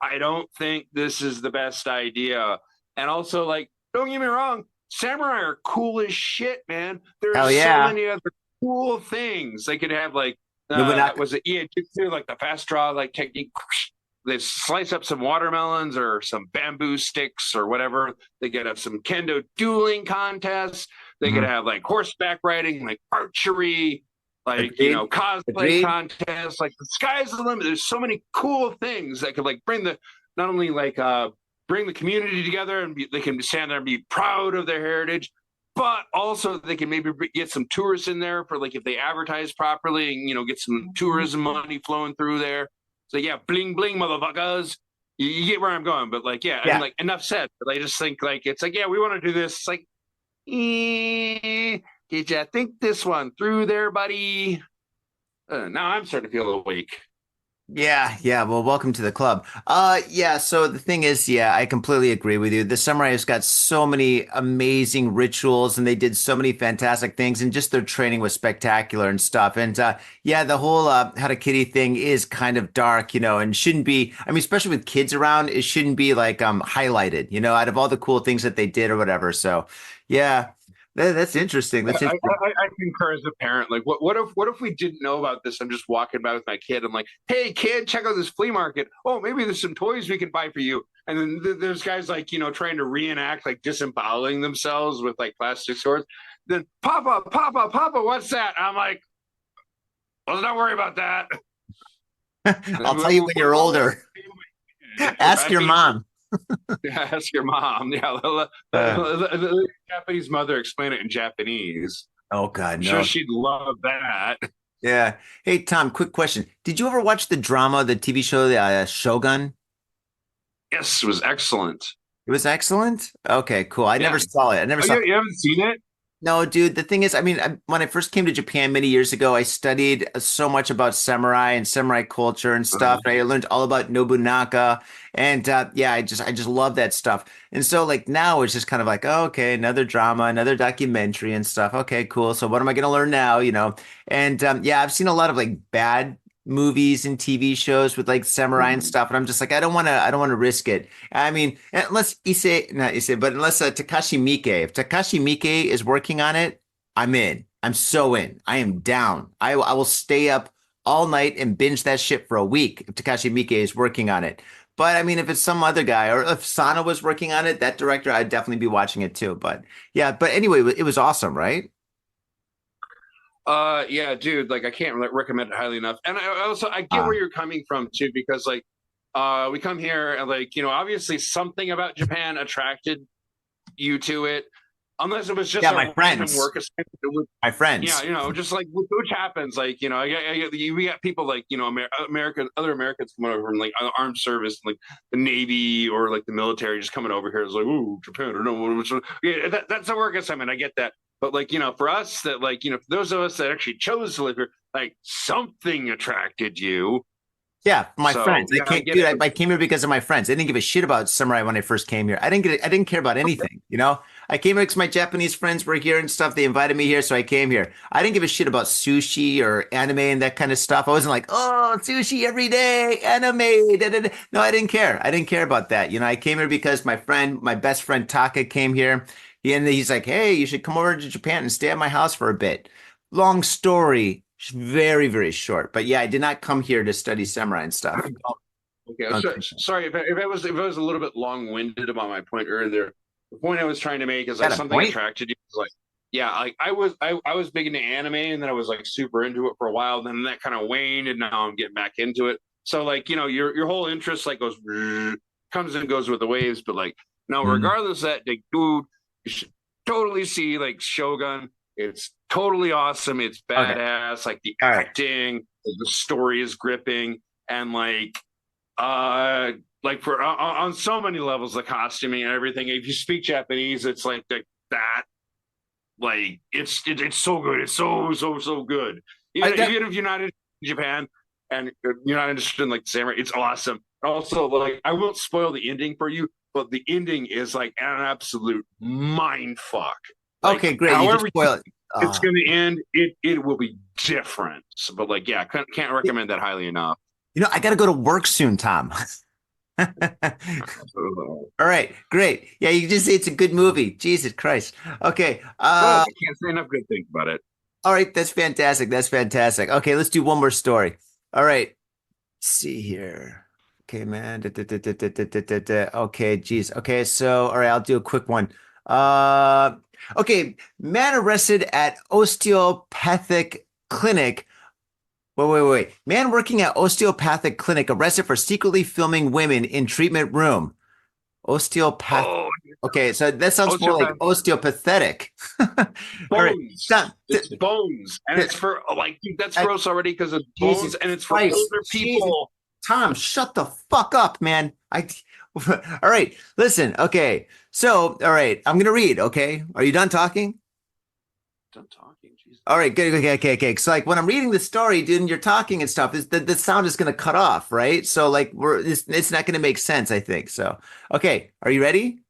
I don't think this is the best idea. And also, don't get me wrong, samurai are cool as shit, man. There's Hell yeah. so many other cool things. They could have was it Iejutsu, the fast draw technique. They slice up some watermelons or some bamboo sticks or whatever. They could have some kendo dueling contests. They could have horseback riding, archery, cosplay contests. The sky's the limit. There's so many cool things that could bring the not only bring the community together, and they can stand there and be proud of their heritage, but also they can maybe get some tourists in there for if they advertise properly and get some tourism money flowing through there. So yeah, bling bling, motherfuckers. You get where I'm going, but enough said. But I just think it's yeah, we want to do this. Did you think this one through there, buddy? Now I'm starting to feel a little weak. Yeah. Well, welcome to the club. So the thing is, I completely agree with you. The samurai has got so many amazing rituals, and they did so many fantastic things, and just their training was spectacular and stuff. And the whole harakiri thing is kind of dark, and shouldn't be. I mean, especially with kids around, it shouldn't be highlighted, out of all the cool things that they did or whatever. So yeah. That's interesting. I concur as a parent. What if we didn't know about this? I'm just walking by with my kid. I'm like, hey, kid, check out this flea market. Oh, maybe there's some toys we can buy for you. And then there's guys trying to reenact disemboweling themselves with plastic swords. Then Papa, what's that? I'm like, let's not worry about that. I'll tell you when you're older. Ask your mom. Yeah, ask your mom. Yeah, let the Japanese mother explain it in Japanese. Oh God, no! I'm sure she'd love that. Yeah. Hey, Tom. Quick question: did you ever watch the TV show, Shogun? Yes, it was excellent. It was excellent. Okay, cool. I never saw it. I never saw. You haven't seen it? No, dude. The thing is, when I first came to Japan many years ago, I studied so much about samurai and samurai culture and stuff. I learned all about Nobunaga, and I just love that stuff. And so now it's just kind of oh, okay, another drama, another documentary and stuff. Okay, cool. So what am I going to learn now? And I've seen a lot of bad movies and TV shows with samurai and stuff, and I'm just I don't want to risk it. I mean, unless Takashi Miike, if Takashi Miike is working on it, I'm in. I'm so in. I am down. I will stay up all night and binge that shit for a week if Takashi Miike is working on it. But I mean, if it's some other guy or if Sana was working on it, that director, I'd definitely be watching it too. But yeah, but anyway, it was awesome, right? Yeah, dude, like I can't recommend it highly enough. And I get where you're coming from too, because like we come here and like, obviously something about Japan attracted you to it. Unless it was just my friends. Work assignment. My friends. Yeah, just like which happens. Like, we got people like, other Americans coming over from like armed service, like the Navy or like the military, just coming over here. It's like, ooh, Japan, or no, yeah, that's a work assignment. I get that. But like, for us that like, for those of us that actually chose to live here, like something attracted you. Yeah, my friends. I came here because of my friends. I didn't give a shit about samurai when I first came here. I didn't care about anything, I came here because my Japanese friends were here and stuff. They invited me here, so I came here. I didn't give a shit about sushi or anime and that kind of stuff. I wasn't like, oh, sushi every day, anime. Da, da, da. No, I didn't care. I didn't care about that. I came here because my best friend Taka came here. He's like, hey, you should come over to Japan and stay at my house for a bit. Long story. Very, very short. But yeah, I did not come here to study samurai and stuff. Okay, sorry if I was a little bit long-winded about my point earlier. The point I was trying to make is like something attracted you. Like, yeah, like I was big into anime, and then I was like super into it for a while. Then that kind of waned, and now I'm getting back into it. So like, your whole interest like comes and goes with the waves. But like, now regardless of that, like, dude, you should totally see like Shogun. It's totally awesome. It's badass. Okay. Like the acting, the story is gripping, and like for on so many levels, the costuming and everything. If you speak Japanese, it's like that. Like it's so good. It's so good. Even if you're not in Japan and you're not interested in like samurai, it's awesome. Also, like I won't spoil the ending for you, but the ending is like an absolute mind fuck. Like, okay, great. However it's going to end, it will be different. So, but like, yeah, can't recommend that highly enough. I got to go to work soon, Tom. All right, great. Yeah, you can just say it's a good movie. Jesus Christ. Okay. I can't say enough good things about it. All right, that's fantastic. That's fantastic. Okay, let's do one more story. All right. Let's see here. Okay, man. Okay, geez. Okay, so all right, I'll do a quick one. Okay, man arrested at osteopathic clinic. Wait. Man working at osteopathic clinic arrested for secretly filming women in treatment room. Osteopathic. Oh, okay, so that sounds more like osteopathic. Bones. Right. It's bones. And it's for like that's gross already because of bones, and it's for older people. Jesus. Tom, shut the fuck up, man. All right, listen. Okay, so all right, I'm gonna read. Okay, are you done talking? Done talking. Jesus. All right, good. Okay. So like when I'm reading the story, dude, and you're talking and stuff, the sound is gonna cut off, right? So like it's not gonna make sense, I think. So okay, are you ready?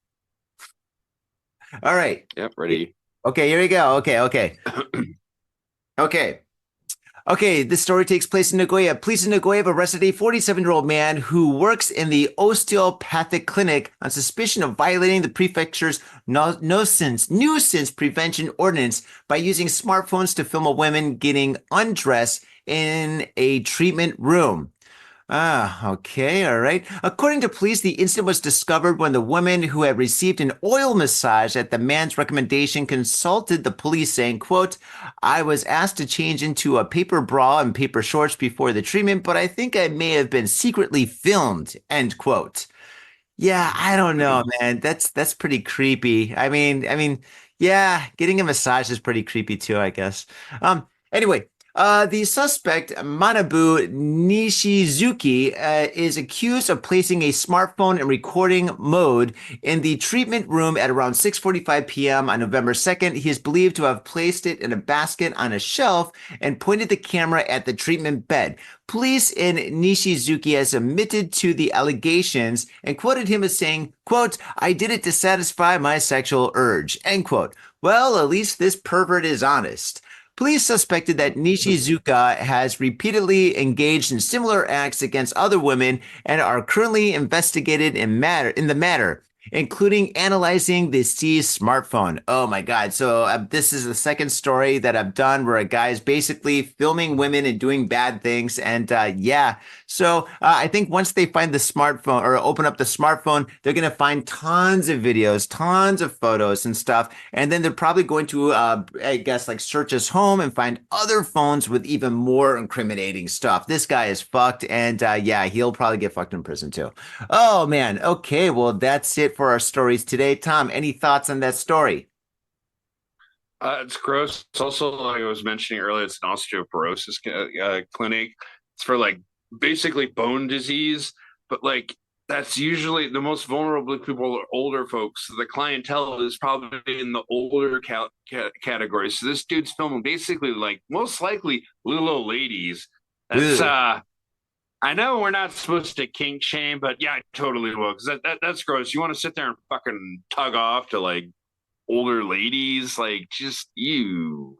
All right. Yep, ready. Okay, here we go. Okay. Okay, this story takes place in Nagoya. Police in Nagoya have arrested a 47-year-old man who works in the osteopathic clinic on suspicion of violating the prefecture's nuisance prevention ordinance by using smartphones to film a woman getting undressed in a treatment room. Okay, all right. According to police, the incident was discovered when the woman who had received an oil massage at the man's recommendation consulted the police saying, quote, I was asked to change into a paper bra and paper shorts before the treatment, but I think I may have been secretly filmed, end quote. Yeah, I don't know, man. That's pretty creepy. I mean, yeah, getting a massage is pretty creepy too, I guess. Anyway, the suspect, Manabu Nishizuki, is accused of placing a smartphone in recording mode in the treatment room at around 6:45 p.m. on November 2nd. He is believed to have placed it in a basket on a shelf and pointed the camera at the treatment bed. Police in Nishizuki has admitted to the allegations and quoted him as saying, quote, I did it to satisfy my sexual urge, end quote. Well, at least this pervert is honest. Police suspected that Nishizuka has repeatedly engaged in similar acts against other women and are currently investigated in the matter. including analyzing the C's smartphone. Oh my God. So this is the second story that I've done where a guy is basically filming women and doing bad things. And yeah, so I think once they find the smartphone or open up the smartphone, they're going to find tons of videos, tons of photos and stuff. And then they're probably going to, I guess, like search his home and find other phones with even more incriminating stuff. This guy is fucked. And yeah, he'll probably get fucked in prison too. Oh man. Okay. Well, that's it for our stories today. Tom, any thoughts on that story? It's gross. It's also, like I was mentioning earlier, it's an osteoporosis clinic. It's for like basically bone disease, but like that's usually the most vulnerable people are older folks. So the clientele is probably in the older category. So this dude's filming basically like most likely little old ladies. That's Ugh. I know we're not supposed to kink shame, but yeah, I totally will because that's gross. You want to sit there and fucking tug off to like older ladies, like just you.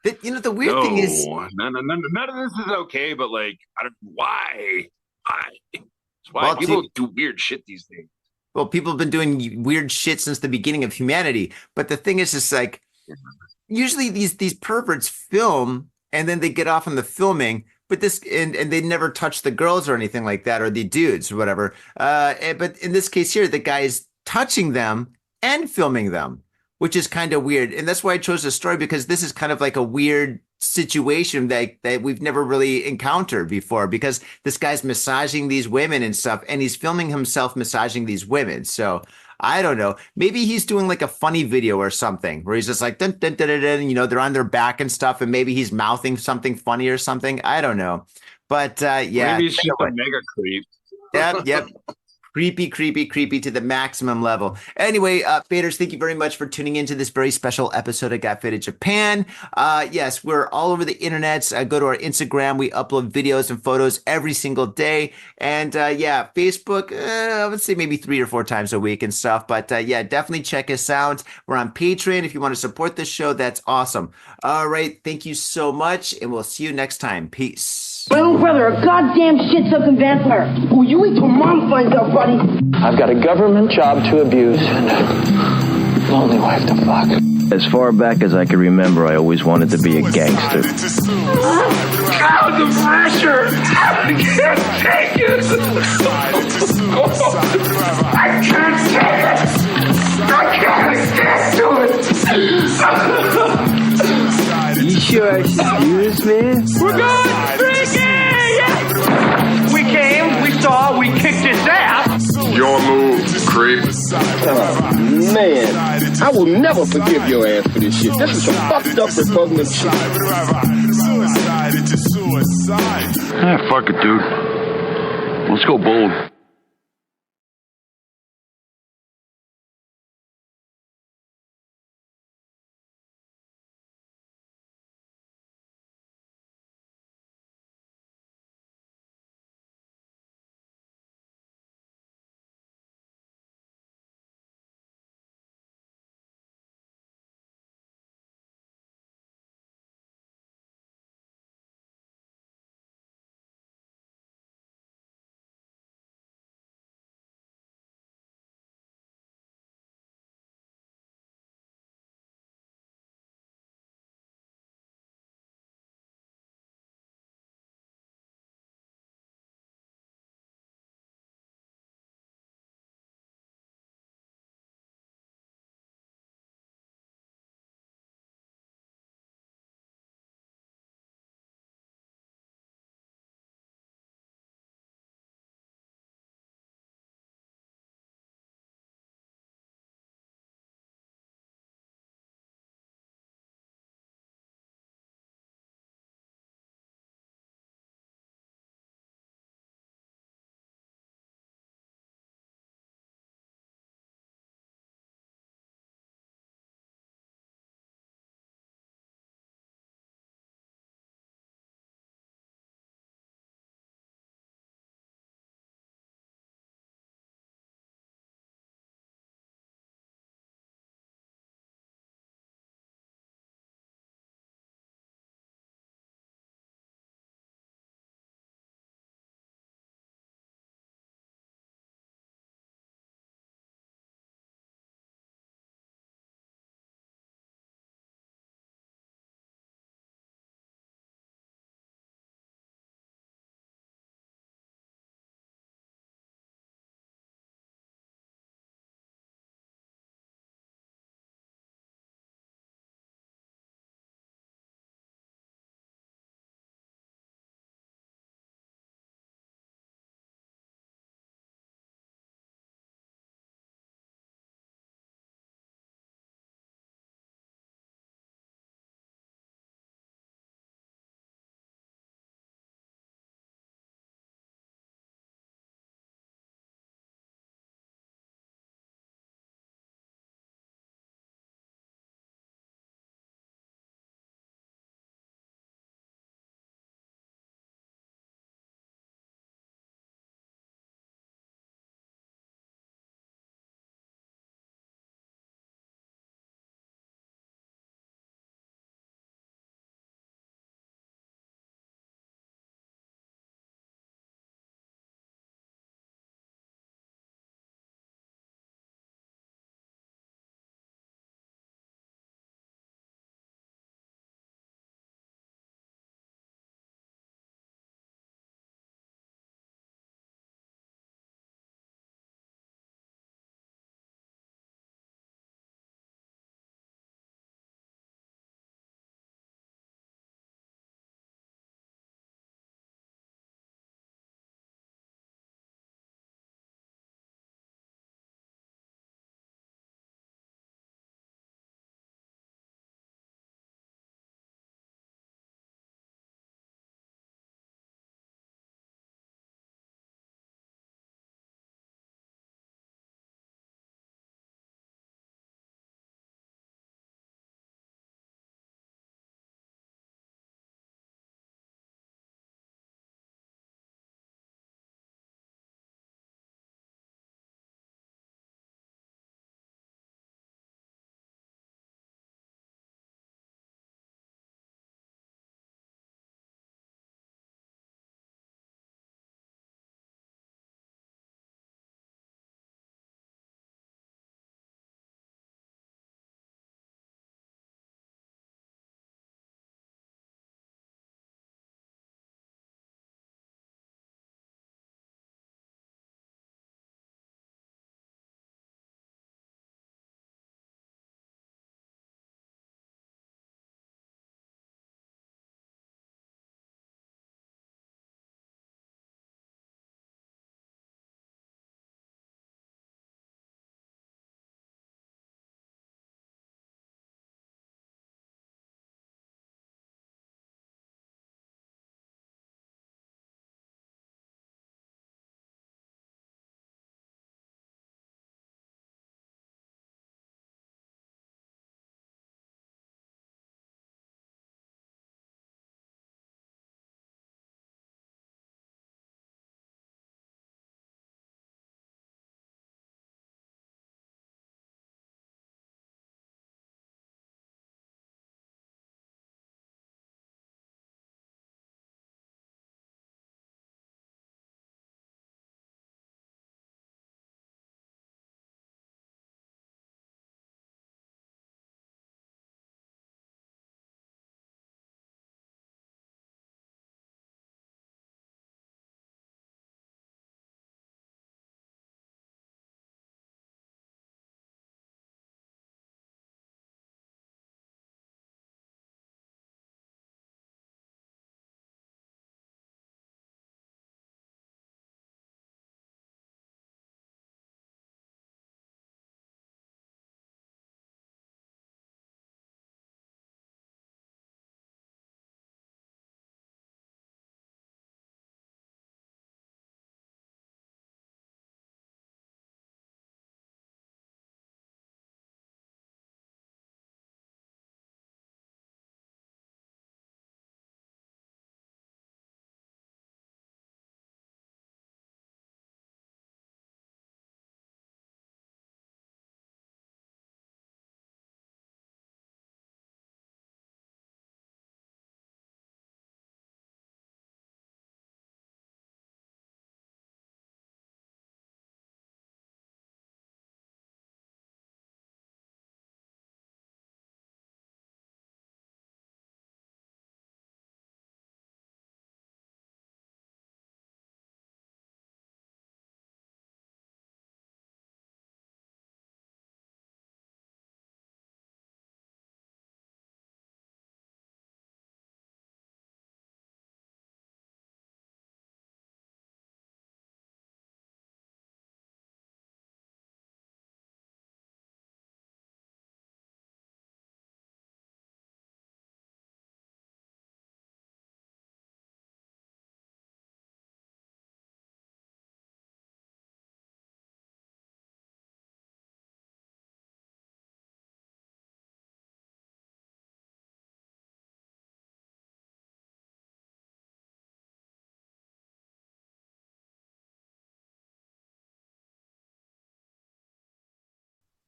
The weird thing is, No, none of this is okay. But like, why? Why well, people do weird shit these days? people have been doing weird shit since the beginning of humanity. But the thing is, it's like usually these perverts film and then they get off on the filming, but this and they never touch the girls or anything like that or the dudes or whatever. But in this case here, the guy is touching them and filming them, which is kind of weird. And that's why I chose this story because this is kind of like a weird situation that we've never really encountered before because this guy's massaging these women and stuff and he's filming himself massaging these women. So I don't know. Maybe he's doing like a funny video or something where he's just like, dun, dun, dun, dun, dun, they're on their back and stuff. And maybe he's mouthing something funny or something. I don't know. But yeah. Maybe it's just a mega creep. Yep. Creepy, creepy, creepy to the maximum level. Anyway, faders, thank you very much for tuning into this very special episode of Got Faded Japan. Yes, we're all over the internet. Go to our Instagram. We upload videos and photos every single day. And yeah, Facebook, I would say maybe 3 or 4 times a week and stuff. But yeah, definitely check us out. We're on Patreon. If you want to support this show, that's awesome. All right. Thank you so much. And we'll see you next time. Peace. My own brother, a goddamn shit-sucking vampire. Will you wait till Mom finds out, buddy? I've got a government job to abuse and a lonely wife to fuck. As far back as I can remember, I always wanted to be a gangster. God, the pressure! I can't take it! I can't take it! I can't get to it! You sure excuse me? We're going drinking! We came, we saw, we kicked his ass! Your move, creep. Oh, man. I will never forgive your ass for this shit. This is some fucked up repugnant shit. Fuck it, dude. Let's go bold.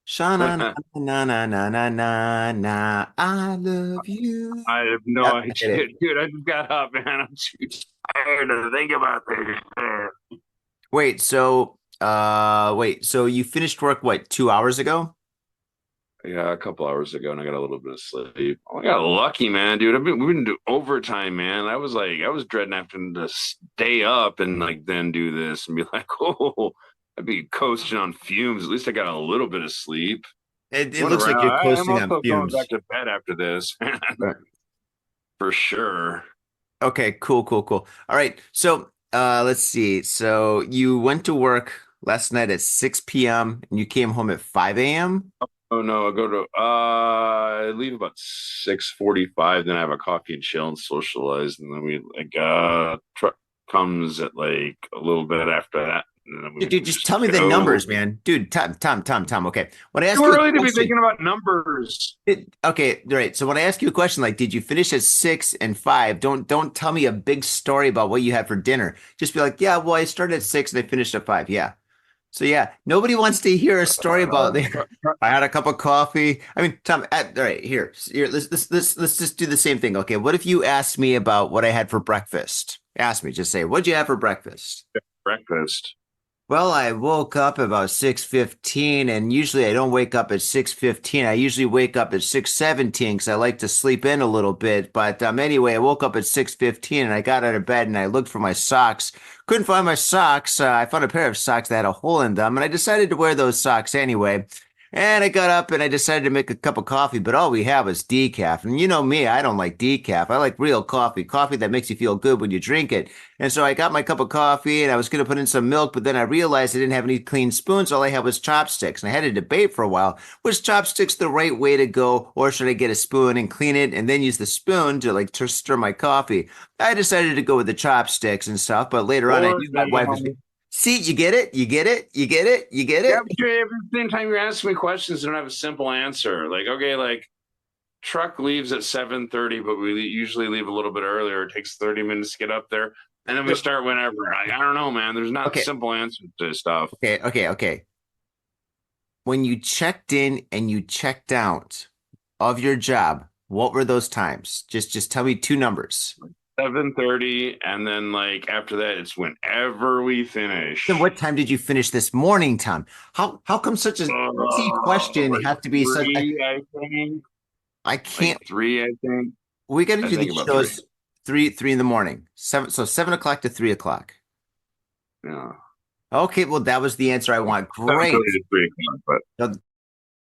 Shana na na na na na na na. I love you. I have no Yep, I did idea, it. dude. I just got up, man. I'm too tired to think about this. So you finished work what, 2 hours ago? Yeah, a couple hours ago, and I got a little bit of sleep. Oh, I got lucky, man, dude. We've been doing overtime, man. I was dreading having to stay up and like then do this and be like, oh, I'd be coasting on fumes. At least I got a little bit of sleep. It looks Whatever. like you're I'm coasting on also going back fumes. to bed after this, Right. for sure. Okay, cool, cool, cool. All right. So, let's see. So you went to work last night at 6 p.m. and you came home at 5 a.m. Oh no, I go to I leave about 6:45, then I have a coffee and chill and socialize, and then we like truck comes at like a little bit after that, and then Dude, we just just tell me the go. numbers, man. Dude, Tom. Okay. When I ask Too you a early to be question, thinking about numbers. okay, all right. So when I ask you a question like, did you finish at 6 and 5? Don't tell me a big story about what you had for dinner. Just be like, yeah, well, I started at 6 and I finished at 5. Yeah. So yeah, nobody wants to hear a story about I had a cup of coffee. I mean, Tom, all right, here, let's just do the same thing. Okay, what if you asked me about what I had for breakfast? Ask me, just say, what'd you have for breakfast? Breakfast. Well, I woke up about 6:15, and usually I don't wake up at 6:15. I usually wake up at 6:17 because I like to sleep in a little bit. But anyway, I woke up at 6:15 and I got out of bed and I looked for my socks. Couldn't find my socks. I found a pair of socks that had a hole in them, and I decided to wear those socks anyway. And I got up and I decided to make a cup of coffee, but all we have is decaf. And you know me, I don't like decaf. I like real coffee, coffee that makes you feel good when you drink it. And so I got my cup of coffee and I was going to put in some milk, but then I realized I didn't have any clean spoons. All I had was chopsticks. And I had a debate for a while. Was chopsticks the right way to go, or should I get a spoon and clean it and then use the spoon to like to stir my coffee? I decided to go with the chopsticks and stuff, but later on I Or knew my wife was. See, you get it? You get it? You get it? You get yeah, it? but every same time you're asking me questions, I don't have a simple answer. Like, okay, like truck leaves at 7:30, but we usually leave a little bit earlier. It takes 30 minutes to get up there, and then we start whenever. I don't know, man. There's not Okay. simple answers to stuff. Okay. When you checked in and you checked out of your job, what were those times? Just tell me two numbers. 7:30, and then like after that, it's whenever we finish. Then what time did you finish this morning, Tom? How come such a easy question Like has to be such? three, I think. I can't. Like three, I think. We got to I do think these about shows three in the morning. 7 o'clock to 3 o'clock. Yeah. Okay, well that was the answer I want. 7:30 Great. to 3 o'clock, but No,